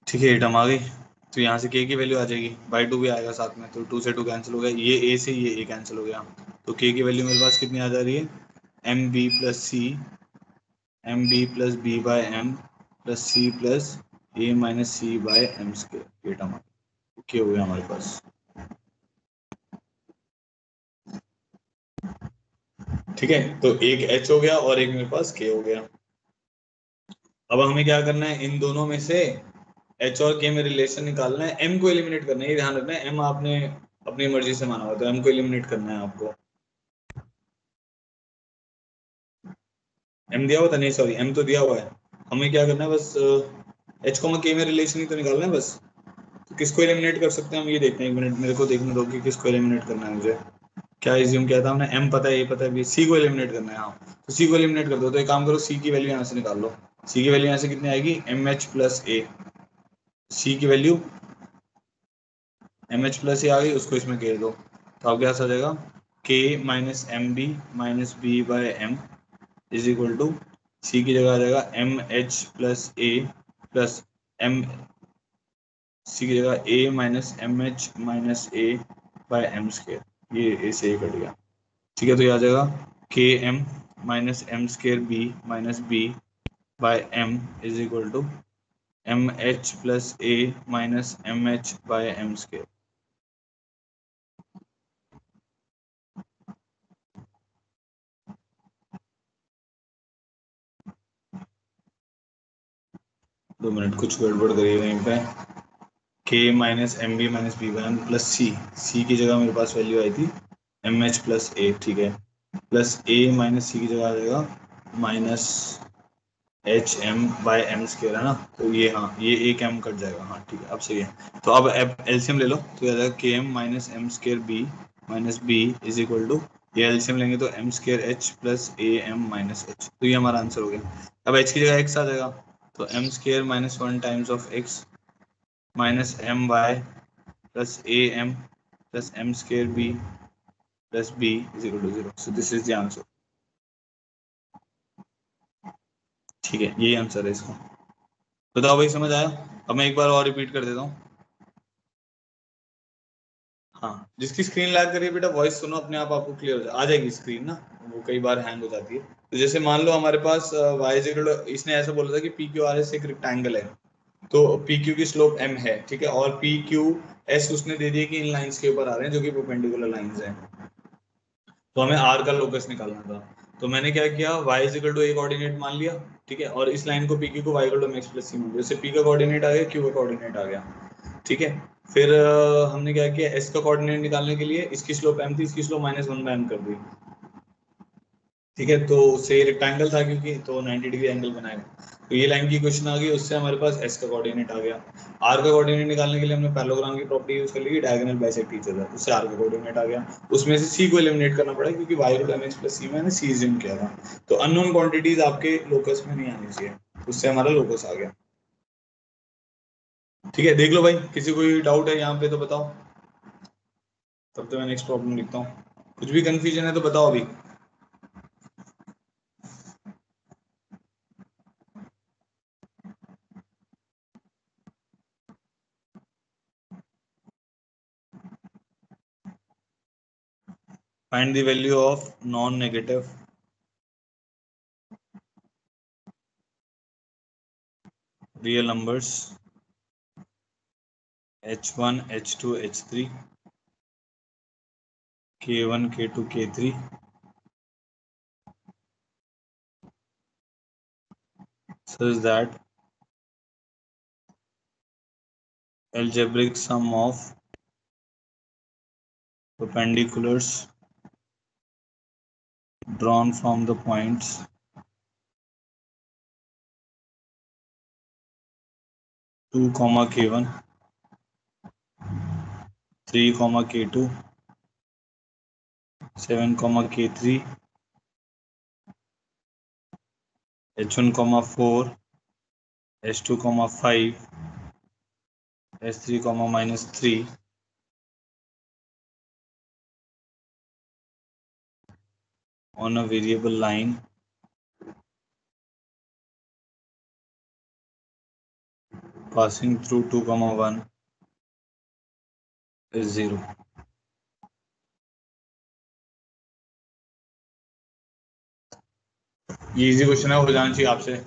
ठीक है, ये टर्म आ गई, तो यहाँ से के की वैल्यू आ जाएगी, बाई टू भी आएगा साथ में, तो टू से टू कैंसिल हो गया, ये ए से ये ए कैंसिल हो गया, तो के की वैल्यू मेरे पास कितनी आ जा रही है, m b plus c m b plus b by M plus c plus A minus c by m square, ये टर्म ओके हो गया हमारे पास। ठीक है, तो एक एच हो गया और एक मेरे पास के हो गया। अब हमें क्या करना है, इन दोनों में से एच और के में रिलेशन निकालना है, एम को एलिमिनेट करना है, ये ध्यान रखना है, एम आपने अपनी मर्जी से माना हुआ, तो एम को एलिमिनेट करना है आपको। एम दिया हुआ था, नहीं सॉरी, एम तो दिया हुआ है, हमें क्या करना है बस, एच को के में रिलेशन ही तो निकालना है बस। तो किसको एलिमिनेट कर सकते हैं हम, ये देखते हैं, एक मिनट मेरे को देखने दो कि किसको एलिमिनेट करना है मुझे। क्या एज्यूम किया था हमने, एम पता है, ए पता है, बी, सी को एलिमिनेट करना है, हाँ, तो सी को एलिमिनेट कर दो, तो एक काम करो, सी की वैल्यू यहाँ से निकाल लो। सी की वैल्यू यहाँ से कितनी आएगी, एम एच प्लस ए, सी की वैल्यू एम एच प्लस ए आ गई, उसको इसमें घेर दो, तो आपके पास आ जाएगा K minus M B minus B by M is equal to, C की जगह आ जाएगा एम एच प्लस ए प्लस एम सी की जगह A minus M H minus A by M square, ये ए से ए कट गया। ठीक है, तो ये आ जाएगा के M minus M square B minus B by M is equal to M H plus A minus M H by M square. 2 minute, कुछ गड़बड़ करिए कहीं पे। K minus M B minus B by M plus C, C की जगह मेरे पास value आई थी M H plus a, ठीक है, प्लस ए माइनस सी की जगह आ जाएगा minus h m by M square, है ना। तो ये, हाँ, ये एक एम कट जाएगा, हाँ ठीक है, अब सही है। तो अब एलसीएम ले लो, तो ये आ जाएगा के M minus M square B minus b is equal to, ये एलसीएम लेंगे तो m square h plus a m minus h, तो ये हमारा आंसर हो गया। अब एच की जगह एक्स आ जाएगा, तो m square minus 1 times of x minus m y plus a m plus m square b plus b is equal to 0। So this is the answer. ठीक है, यही आंसर है इसका। बताओ भाई, समझ आया? अब मैं एक बार और रिपीट कर देता हूँ। हाँ, जिसकी स्क्रीन लैग कर रही है बेटा, वॉइस सुनो अपने आप, आपको क्लियर आ जाएगी स्क्रीन ना, वो कई बार हैंग हो जाती है। तो जैसे मान लो हमारे पास वाई इज, इसने ऐसा बोला था कि पी क्यू आर एस एक रेक्टेंगल है, तो पी क्यू की स्लोप एम है, ठीक है, और पी क्यू एस उसने दे दिया कि इन लाइंस के ऊपर आ रहे हैं जो कि परपेंडिकुलर लाइंस हैं। तो हमें आर का लोकस निकालना था। तो मैंने क्या किया, y is equal to a coordinate मान लिया, ठीक है, और इस लाइन को पी क्यू को y equal to x plus c मान लिया। जैसे p का कोऑर्डिनेट आ गया, q का कोऑर्डिनेट आ गया, ठीक है। फिर हमने क्या किया, s का कोऑर्डिनेट निकालने के लिए इसकी स्लोप m थी, इसकी स्लोप -1/m कर दी, ठीक है। तो उससे रेक्टेंगल था क्योंकि, तो 90 डिग्री एंगल बनाएगा। तो ये लाइन की क्वेश्चन आ गई, उससे हमारे पास एस का कोऑर्डिनेट आ गया। आर का कोऑर्डिनेट निकालने के लिए हमने पैरेललोग्राम की प्रॉपर्टी यूज कर ली, डायगोनल बाइसेक्ट ईच अदर, उससे आर का कोऑर्डिनेट आ गया। उसमें से सी को एलिमिनेट करना पड़ा क्योंकि Y root M H plus C मैंने सी जिम किया था। तो अननोन क्वांटिटीज आपके लोकस में नहीं आनी चाहिए, उससे हमारा लोकस आ गया। ठीक है, देख लो भाई, किसी कोई डाउट है यहाँ पे तो बताओ, तब तो मैं नेक्स्ट प्रॉब्लम लिखता हूँ। कुछ भी कंफ्यूजन है तो बताओ अभी। Find the value of non negative real numbers h1 h2 h3 k1 k2 k3 such that algebraic sum of perpendiculars drawn from the points 2 k1 3 k2 7 k3 h1 4 h2 5 h3 -3 on a variable line passing through 2 1 is 0। ये easy question है, हो जाना चाहिए आपसे।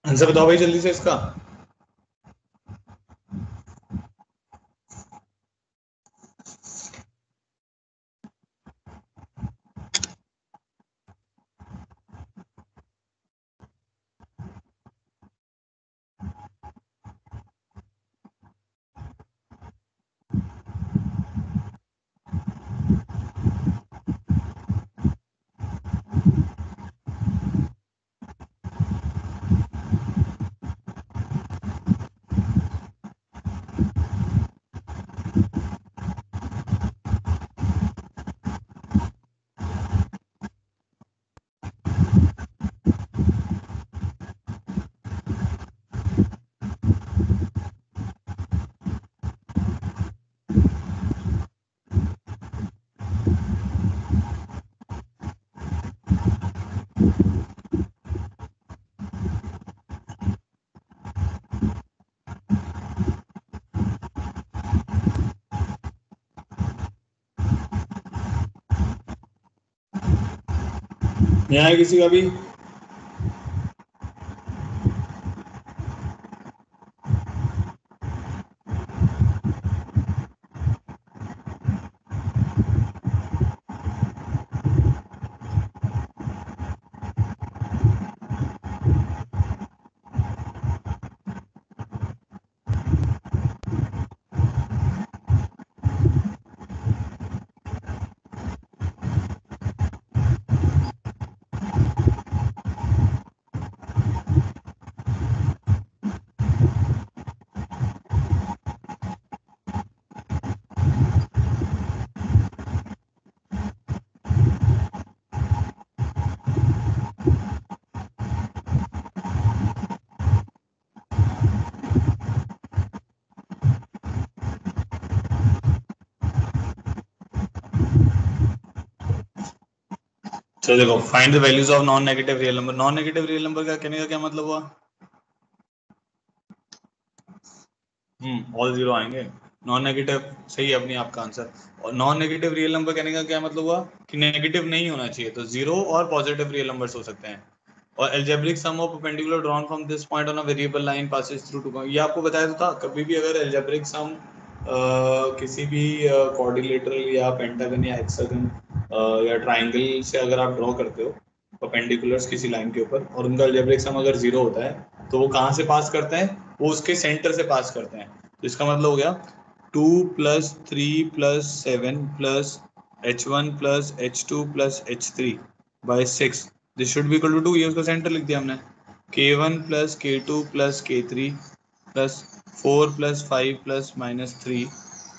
Answer बताओ भाई जल्दी से इसका। यहाँ है किसी का भी? चलो देखो, find the values of non negative real number. Non negative real number का कहने का क्या मतलब हुआ? ऑल जीरो आएंगे। नॉन नेगेटिव सही है अपनी आपका आंसर। और नॉन नेगेटिव रियल नंबर कहने का क्या मतलब हुआ कि नेगेटिव नहीं होना चाहिए, तो जीरो और पॉजिटिव रियल नंबर्स हो सकते हैं। और algebraic sum of perpendicular drawn from this point on a variable line passes through to, ये आपको बताया तो था। कभी भी अगर एल्जेब्रिक सम किसी भी क्वाड्रिलेटरल या पेंटागन या हेक्सागन या ट्राइंगल से अगर आप ड्रॉ करते हो परपेंडिकुलर्स किसी लाइन के ऊपर, और उनका एल्जेब्रिक सम अगर जीरो होता है, तो वो कहाँ से पास करते हैं? वो उसके सेंटर से पास करते हैं। तो इसका मतलब हो गया 2 + 3 + 7 + H1 + H2 + H3 by 6, this should be equal to 2। ये उसका सेंटर लिख दिया हमने। K1 + K2 + K3 +4 + 5 + -3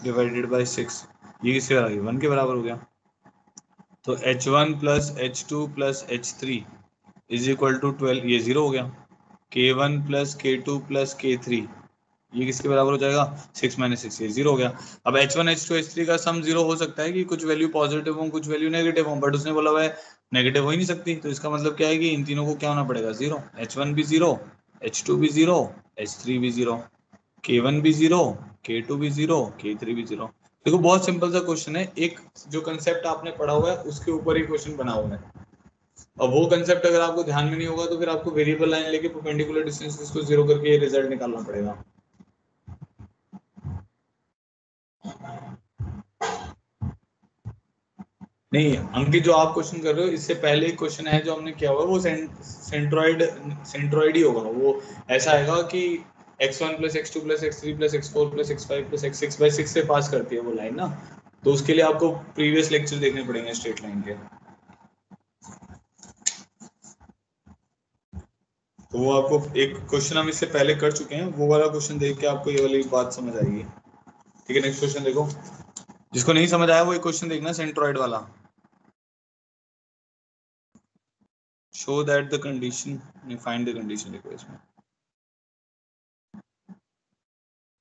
divided by 6, ये किसके बराबर? 1 के बराबर हो गया। तो H1 + H2 + H3 is equal to 12, ये जीरो हो गया। K1 + K2 + K3 ये किसके बराबर हो जाएगा? 6 - 6, ये जीरो हो गया। अब H1 H2 H3 का सम जीरो हो सकता है कि कुछ वैल्यू पॉजिटिव हो कुछ वैल्यू नेगेटिव हो, बट उसने बोला हुआ है नेगेटिव हो ही नहीं सकती। तो इसका मतलब क्या है कि इन तीनों को क्या होना पड़ेगा? जीरो। H1 भी जीरो, H2 भी जीरो, H3 भी जीरो, K1 भी जीरो, K2 भी जीरो, K3 भी जीरो। देखो बहुत सिंपल सा क्वेश्चन है, एक जो कंसेप्ट आपने पढ़ा हुआ है उसके ऊपर ही क्वेश्चन बना हुआ है। अब वो कंसेप्ट अगर आपको ध्यान में नहीं होगा तो फिर आपको वेरिएबल लाइन लेके परपेंडिकुलर डिस्टेंसेस को जीरो करके ये रिजल्ट निकालना पड़ेगा। नहीं अंकित, जो आप क्वेश्चन कर रहे हो इससे पहले एक क्वेश्चन है जो हमने किया हुआ है, वो सेंट्रॉइड ही होगा वो। ऐसा आएगा कि x1 + x2 + x3 + x4 + x5 + x6 से पास करती है वो लाइन ना। तो उसके लिए आपको प्रीवियस लेक्चर देखने पड़ेंगे स्ट्रेट लाइन के। तो वो आपको एक क्वेश्चन हम इससे पहले कर चुके हैं, वो वाला क्वेश्चन देख के आपको ये वाली बात समझ आएगी। ठीक है, नेक्स्ट क्वेश्चन देखो। जिसको नहीं समझ आया वो एक क्वेश्चन देखना सेंट्रॉइड वाला। Show that the condition, find the condition देखो इसमें।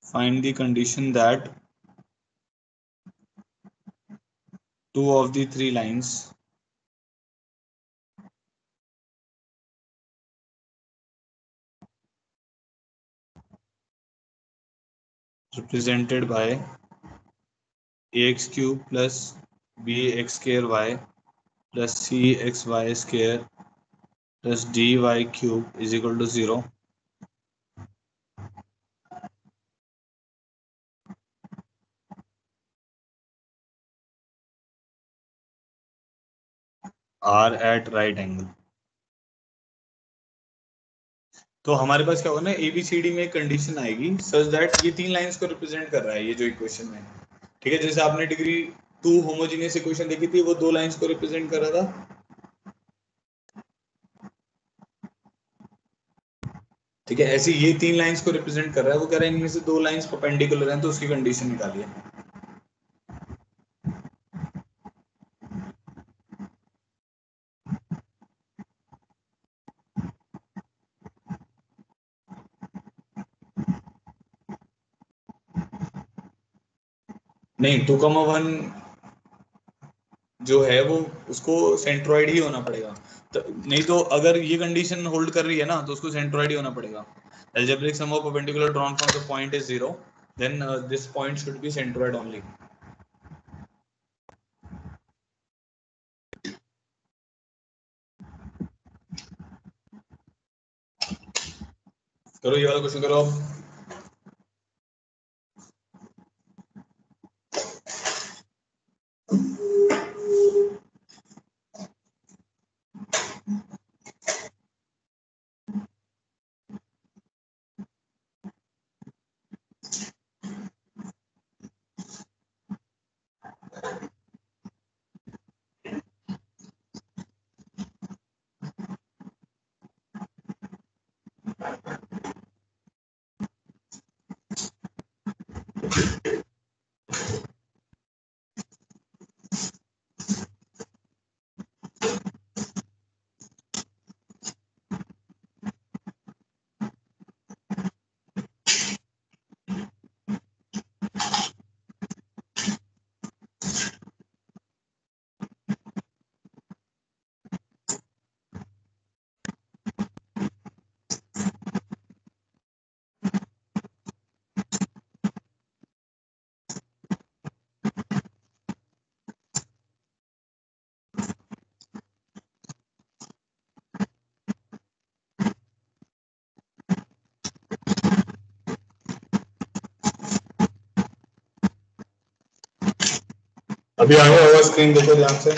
Find the condition that two of the three lines represented by ax cube plus bx square y plus cxy square plus dy cube is equal to 0 are at right angle. तो हमारे पास क्या होगा ना, ABCD में एक condition आएगी such that ये तीन लाइंस को रिप्रेजेंट कर रहा है ये जो इक्वेशन में। ठीक है, जैसे आपने डिग्री टू होमोजीनियस इक्वेशन देखी थी, वो दो लाइंस को रिप्रेजेंट कर रहा था। ठीक है, ऐसे ये तीन लाइंस को रिप्रेजेंट कर रहा है। वो कह रहा है इनमें से दो लाइंस परपेंडिकुलर हैं, तो उसकी कंडीशन निकालिए। नहीं, 2,1 जो है वो उसको सेंट्रोइड ही होना पड़ेगा। तो नहीं तो अगर ये कंडीशन होल्ड कर रही है ना, तो उसको सेंट्रोइड ही होना पड़ेगा। algebraic sum of perpendicular drawn from the point is 0, then this point should be centroid only. करो ये वाला क्वेश्चन करो अब। अभी आगे होगा, स्क्रीन देखो ध्यान से।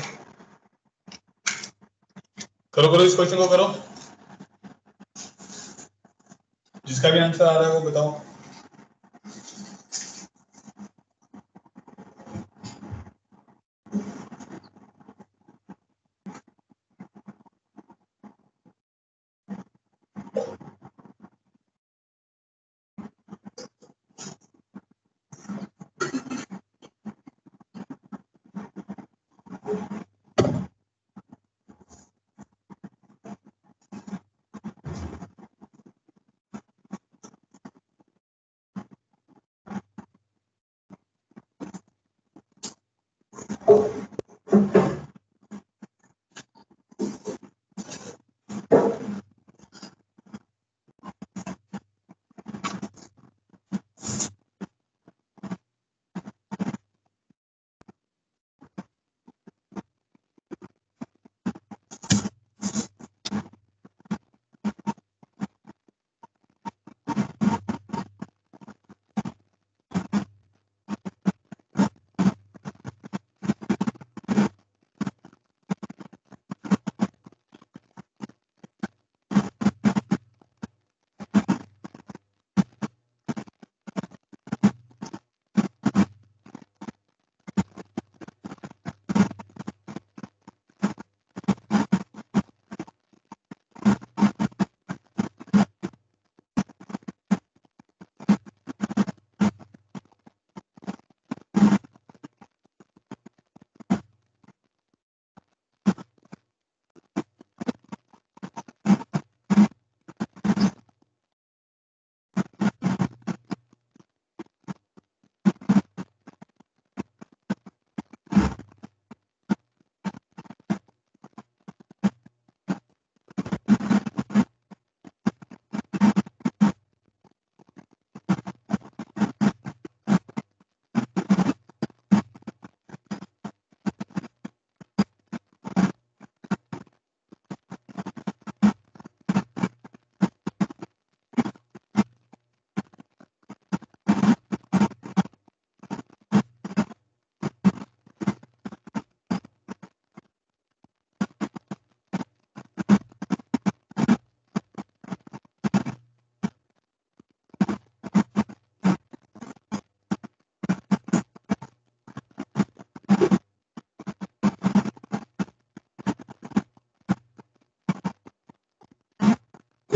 करो करो इस क्वेश्चन को करो, जिसका भी आंसर आ रहा है वो बताओ।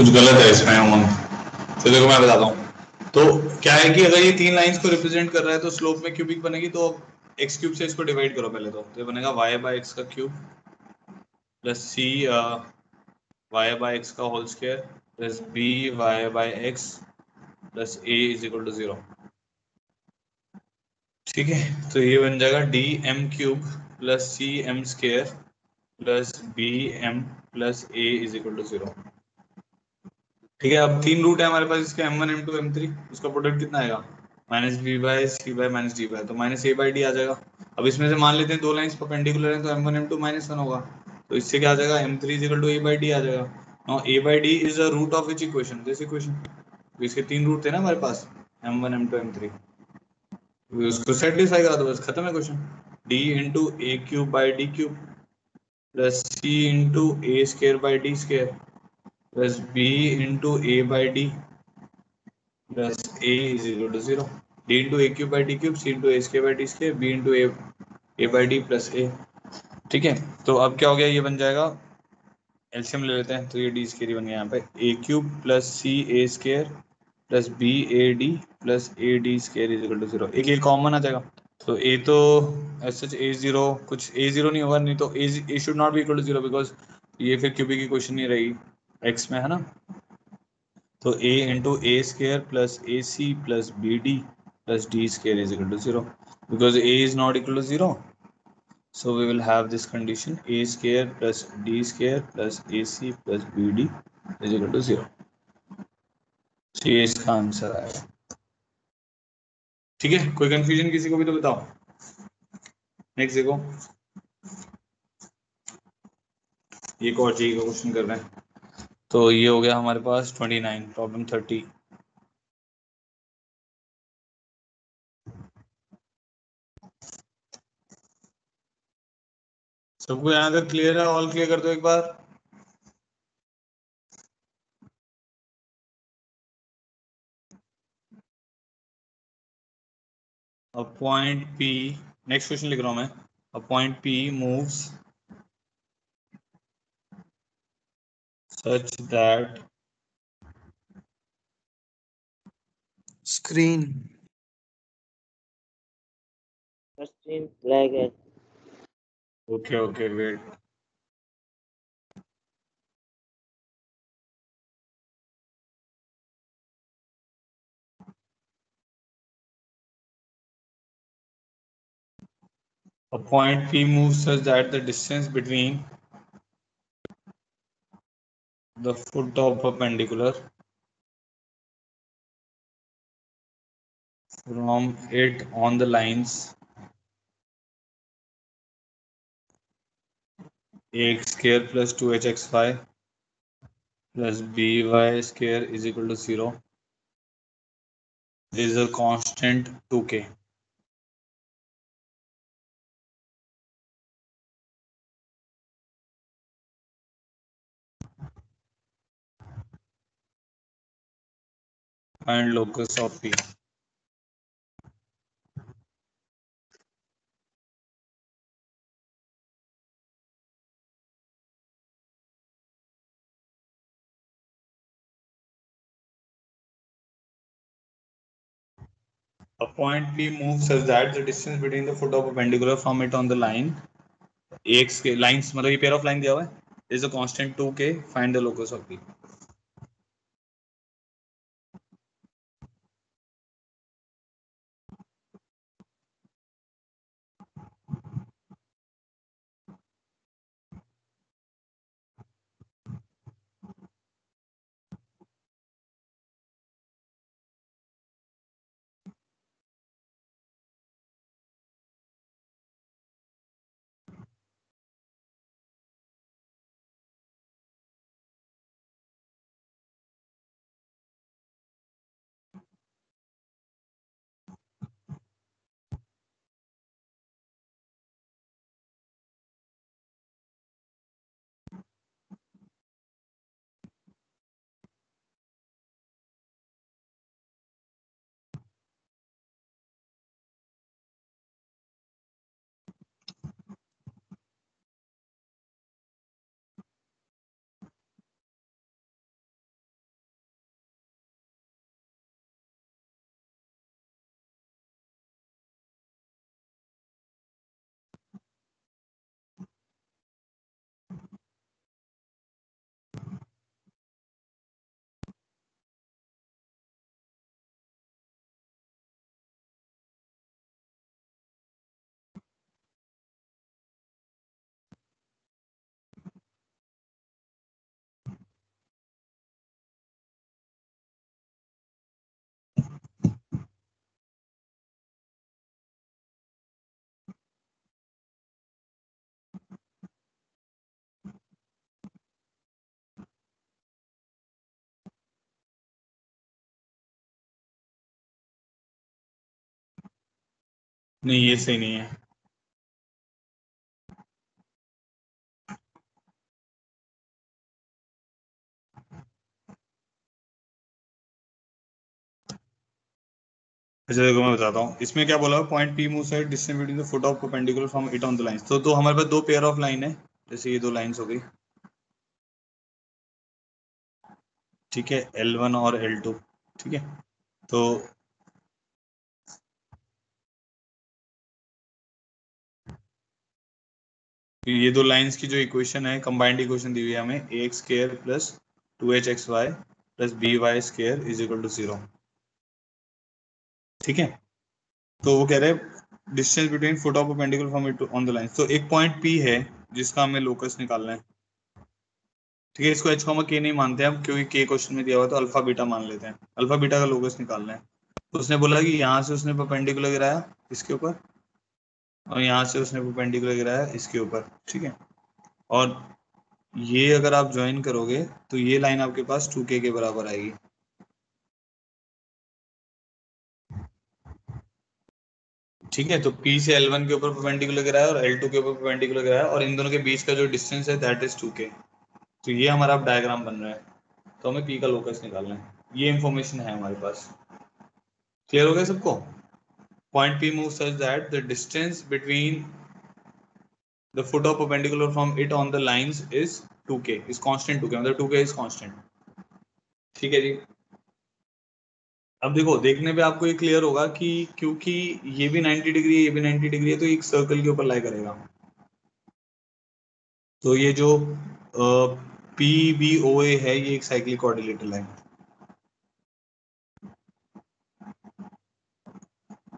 कुछ गलत है इसमें उमंग। तो देखो मैं बताता हूँ। तो क्या है कि अगर ये तीन लाइंस को रिप्रेजेंट कर रहा है तो स्लोप में क्यूबिक बनेगी, तो एक्स क्यूब से इसको डिवाइड करो पहले। तो ये बनेगा y बाय एक्स का cube plus c y by x का whole square plus b y by x plus a is equal to 0। ठीक है, तो ये बन जाएगा d m cube plus c m square plus b m plus a is equal to 0। ठीक है, अब तीन रूट है हमारे पास इसके m1 m2 m3, उसका प्रोडक्ट कितना आएगा minus B by c by minus d by, तो माइनस ए बाई डी आ जाएगा। अब इसमें से मान लेते हैं दो लाइंस परपेंडिकुलर हैं तो m1 m2 -1 होगा, तो इससे क्या आ जाएगा m3 is equal to a by d आ जाएगा। Now a by d is a root of which equation, this equation. तो इसके तीन रूट थे ना हमारे पास m1 m2 m3, उसको सेटिस्फाई करा दो बस, खत्म है question. d into a cube by d cube plus c into a square by d square plus b into a by d plus a is equal to 0। D into a cube by d cube, c into a square by d square, b into a by d plus a. ठीक है, तो अब क्या हो गया, ये बन जाएगा, एलसीएम ले लेते हैं, तो ये डी स्क्र बन गया यहाँ पे, a cube plus c a square plus b a d plus a d square is equal to 0। एक ये कॉमन आ जाएगा, तो ए तो एस एच ए जीरो, कुछ ए जीरो नहीं होगा, नहीं तो a should not be equal to 0 because ये फिर क्यूबिक की क्वेश्चन नहीं रहेगी एक्स में, है ना। तो a into a square plus a c plus b d plus d square is equal to 0 because a is not equal to 0, so we will have this condition a square plus d square plus ac plus bd is equal to 0। तो ये इसका answer आएगा। ठीक है, कोई confusion किसी को भी तो बताओ। नेक्स्ट देखो, एक और जी का क्वेश्चन कर रहे हैं। तो ये हो गया हमारे पास 29, प्रॉब्लम 30। सबको यहाँ तक क्लियर है? ऑल क्लियर कर दो एक बार। A point P, next question लिख रहा हूं मैं। A point P moves such that screen screen black है। okay wait, a point P moves such that the distance between the foot of perpendicular from it on the lines ax square plus 2hxy plus by square is equal to 0 is a constant 2k। Find locus of P। A point P moves such that the distance between the foot of perpendicular from it on the line ax के lines, मतलब ये pair of line दिया हुआ है, is a constant 2k, find the locus of P। नहीं ये सही नहीं है। अच्छा देखो मैं बताता हूँ इसमें क्या बोला, point P moves at distance between the foot of perpendicular from it on the line. तो हमारे पास दो पेयर ऑफ लाइन है, जैसे ये दो लाइंस हो गई, ठीक है, L1 और L2, ठीक है। तो ये दो लाइंस की जो इक्वेशन है, कंबाइंड इक्वेशन दी हुई है हमें, a x square plus 2hxy plus by square is equal to 0, ठीक है। तो वो कह रहे हैं distance between foot of perpendicular from it on the line. तो एक पॉइंट पी है जिसका हमें लोकस निकालना है, ठीक है। इसको एच कॉमा के नहीं मानते हैं हम, क्योंकि के क्वेश्चन में दिया हुआ, तो अल्फा बीटा मान लेते हैं। अल्फा बीटा का लोकस निकालना है। तो उसने बोला कि यहाँ से उसने परपेंडिकुलर गिराया इसके ऊपर, और यहाँ से उसने परपेंडिकुलर गिराया इसके ऊपर, ठीक है। और ये अगर आप ज्वाइन करोगे तो ये लाइन आपके पास 2k के बराबर आएगी, ठीक है। तो P से L1 के ऊपर परपेंडिकुलर गिराया और L2 के ऊपर परपेंडिकुलर गिराया, और इन दोनों के बीच का जो डिस्टेंस है दैट इज 2k। तो ये हमारा अब डायग्राम बन रहा है। तो हमें P का लोकस निकालना है, ये इंफॉर्मेशन है हमारे पास। क्लियर हो गया सबको? Point P moves such that the distance between the foot of perpendicular from it on the lines is 2k, is constant 2k, मतलब 2k is constant, ठीक है जी। अब देखो, देखने पे आपको ये क्लियर होगा कि क्योंकि ये भी 90 डिग्री है, ये भी 90 डिग्री है, तो एक सर्कल के ऊपर लाई करेगा। तो ये जो पी बी ओ ए है, ये एक साइक्लिक कोऑर्डिनेटर है।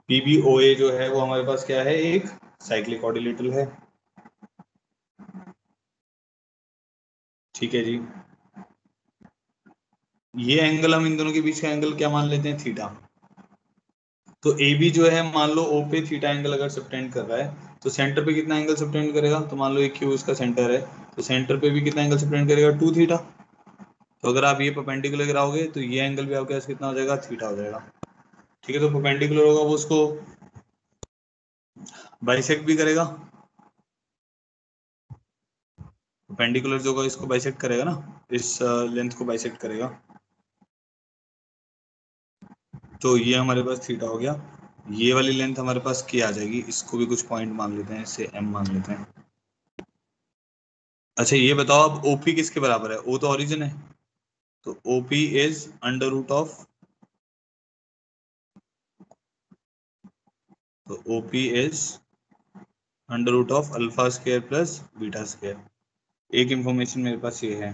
पी बी ओ ए जो है वो हमारे पास क्या है, एक साइक्लिक कोऑर्डिनेटर है, ठीक है जी। ये एंगल, हम इन दोनों के बीच का एंगल क्या मान लेते हैं, थीटा। तो ए बी जो है, मान लो ओ पे थीटा एंगल अगर सबटेंड कर रहा है, तो सेंटर पे कितना एंगल सबटेंड करेगा, तो मान लो ये क्यू इसका सेंटर है, तो सेंटर पे भी कितना एंगल सबटेंड करेगा, 2 थीटा। तो अगर आप ये परपेंडिकुलर गिराओगे तो ये एंगल भी आपके पास कितना हो जाएगा, थीटा हो जाएगा, ठीक है। तो परपेंडिकुलर होगा वो उसको बाइसेक्ट भी करेगा, परपेंडिकुलर जो होगा इसको बाइसेक्ट करेगा ना, इस लेंथ को बाइसेक्ट करेगा। तो ये हमारे पास थीटा हो गया। ये वाली लेंथ हमारे पास क्या आ जाएगी, इसको भी कुछ पॉइंट मान लेते हैं, इसे एम मान लेते हैं। अच्छा ये बताओ, अब ओपी किसके बराबर है, ओ तो ओरिजिन है, तो OP is under root of, तो OP is under root of alpha square plus beta square. एक इंफॉर्मेशन मेरे पास ये है,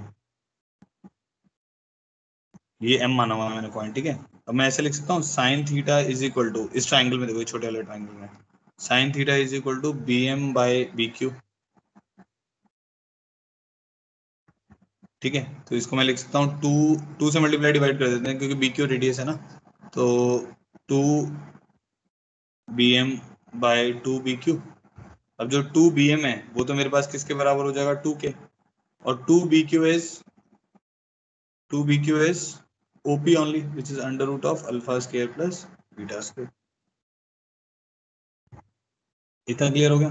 ये एम माना हुआ है मैंने पॉइंट, ठीक है। अब मैं ऐसे लिख सकता हूँ, sine theta is equal to, इस ट्राइंगल में देखो, छोटे वाले ट्राइंगल में, sine theta is equal to b m by b q, ठीक है। तो इसको मैं लिख सकता हूँ, टू टू से मल्टीप्लाई डिवाइड कर देते हैं, क्योंकि बी क्यू रेडियस है ना। तो two b m by two b q. अब जो टू बी एम है वो तो मेरे पास किसके बराबर हो जाएगा, 2k। और two b q is OP only, which is under root of alpha square plus beta square. इतना क्लियर हो गया?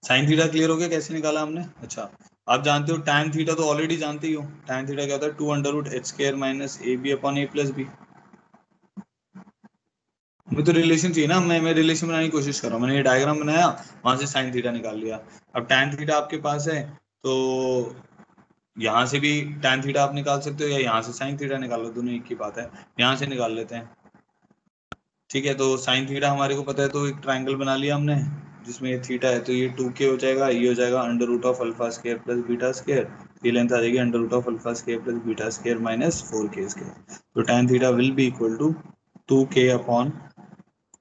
साइन थीटा क्लियर हो गया कैसे निकाला हमने? अच्छा, आप जानते हो टैन थीटा, तो ऑलरेडी जानते ही हो, टैन थीटा क्या होता है, 2 under root h square minus a b upon a plus b. हमें तो रिलेशन चाहिए ना, मैं रिलेशन बनाने की कोशिश कर रहा हूँ, मैंने ये डायग्राम बनाया, वहां से साइन थीटा निकाल लिया। अब टैन थीटा आपके पास है, तो यहाँ से भी टैन थीटा आप निकाल सकते हो, या यहाँ से साइन थीटा निकाल लो, दोनों एक ही बात है। यहाँ से निकाल लेते हैं, ठीक है। तो साइन थीटा हमारे को पता है, तो एक ट्राइंगल बना लिया हमने जिसमें ये थीटा है, तो ये 2k हो जाएगा, ये हो जाएगा under root of alpha square plus beta square, ये लेंथ आ जाएगी under root of alpha square plus beta square minus 4k square. तो tan theta will be equal to 2k upon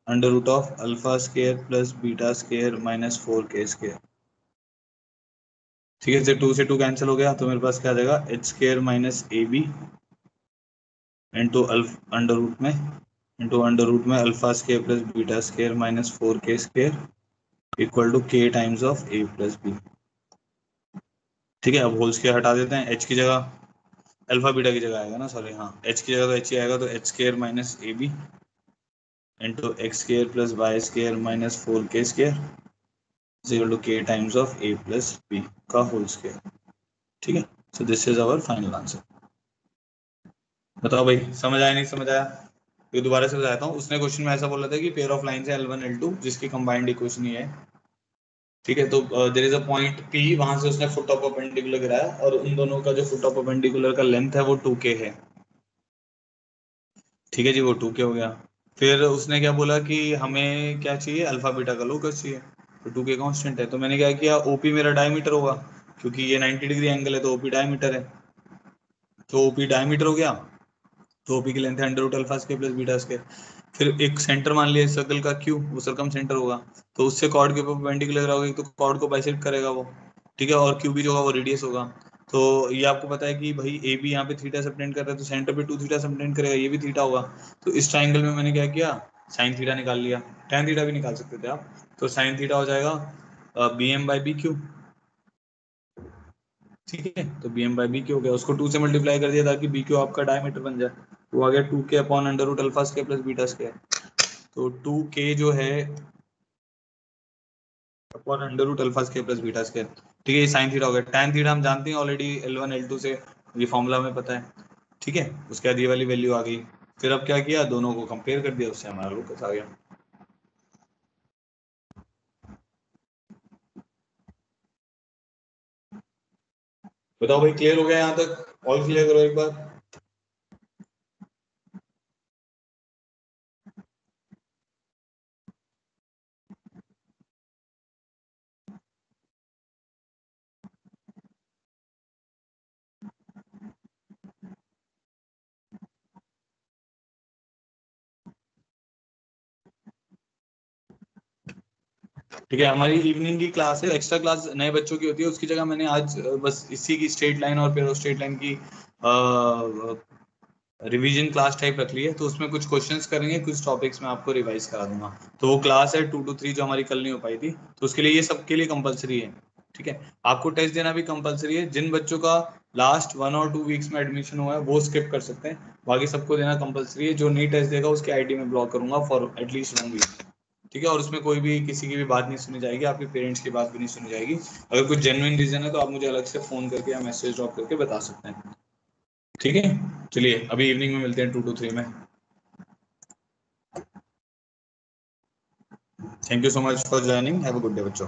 under root of alpha square plus beta square minus 4k square, ठीक है। 2 से 2 cancel हो गया, तो मेरे पास क्या आ जाएगा, h square minus a b into under root में, alpha square plus beta square minus 4k square equal to k times of a plus b, ठीक है। अब होल स्क्वायर हटा देते हैं, h की जगह अल्फा बीटा की जगह आएगा ना, सॉरी हाँ, h की जगह तो h ही आएगा, तो h square minus a b into x square plus y square minus 4k square is equal to k times of a plus b का होल स्क्वायर। ठीक है, so this is our final answer. बताओ भाई, समझ आया नहीं समझ आया? ये दोबारा से बताता हूँ। उसने क्वेश्चन में ऐसा बोला था कि पेयर ऑफ लाइंस है L1 L2 जिसकी कंबाइंड इक्वेशन ही है। ठीक है, तो there is a point P, वहां से उसने फुट ऑफ परपेंडिकुलर गिराया और उन दोनों का जो फुट ऑफ परपेंडिकुलर का लेंथ है वो 2k है। ठीक है जी, वो 2k हो गया। फिर उसने क्या बोला कि हमें क्या चाहिए, अल्फा बीटा का लोकस चाहिए, तो 2k कांस्टेंट है। तो मैंने क्या किया, ओपी मेरा डायमीटर होगा, क्योंकि ये 90 डिग्री एंगल है तो ओपी डायमीटर है, तो ओपी डायमीटर हो गया। तो ओपी की लेंथ है under root alpha square plus beta square. फिर एक सेंटर मान लिया सर्कल का क्यू, वो सर्कम सेंटर होगा, तो उससे कॉर्ड के ऊपर परपेंडिकुलर होगा तो कॉर्ड को बाइसेक्ट करेगा वो। ठीक है, और क्यू भी जो होगा वो रेडियस होगा। तो ये आपको पता है कि भाई ए बी यहाँ पे थीटा सबटेंड कर रहा है, तो सेंटर पे 2 थीटा सबटेंड करेगा, ये भी थीटा होगा। तो इस ट्राइंगल में मैंने क्या किया, साइन थीटा निकाल लिया। tan थीटा भी निकाल सकते थे आप, तो साइन थीटा हो जाएगा b m by b q. ठीक है, तो b m by b q हो गया, उसको 2 से मल्टीप्लाई कर दिया ताकि बी क्यू आपका डायमीटर बन जाए, तो आ गया 2k upon under root alpha square plus beta square. तो 2k जो है upon under root alpha square plus beta square. ठीक है, ये साइन थीटा हो गया। tan थीटा हम जानते हैं ऑलरेडी L1 L2 से, ये फॉर्मूला में पता है। ठीक है, उसके बाद ये वाली वैल्यू आ गई। फिर अब क्या किया, दोनों को कंपेयर कर दिया, उससे हमारा लोकस आ गया। बताओ भाई, क्लियर हो गया यहाँ तक? ऑल क्लियर करो एक बार। ठीक है, हमारी इवनिंग की क्लास है, एक्स्ट्रा क्लास नए बच्चों की होती है, उसकी जगह मैंने आज बस इसी की स्ट्रेट लाइन और पेरो स्ट्रेट लाइन की रिवीजन क्लास टाइप रख ली है। तो उसमें कुछ क्वेश्चंस करेंगे, कुछ टॉपिक्स में आपको रिवाइज करा दूंगा। तो वो क्लास है 2 to 3 जो हमारी कल नहीं हो पाई थी, तो उसके लिए ये सबके लिए कंपलसरी है। ठीक है, आपको टेस्ट देना भी कंपलसरी है। जिन बच्चों का लास्ट 1 और 2 वीक्स में एडमिशन हुआ है वो स्किप कर सकते हैं, बाकी सबको देना कंपलसरी है। जो नहीं टेस्ट देगा उसके आईडी में ब्लॉक करूंगा फॉर एटलीस्ट 1 वीक। ठीक है, और उसमें कोई भी किसी की भी बात नहीं सुनी जाएगी, आपके पेरेंट्स की बात भी नहीं सुनी जाएगी। अगर कुछ जेन्युइन रीजन है तो आप मुझे अलग से फोन करके या मैसेज ड्रॉप करके बता सकते हैं। ठीक है, चलिए अभी इवनिंग में मिलते हैं 2 to 3 में। Thank you so much for joining, have a good day बच्चों।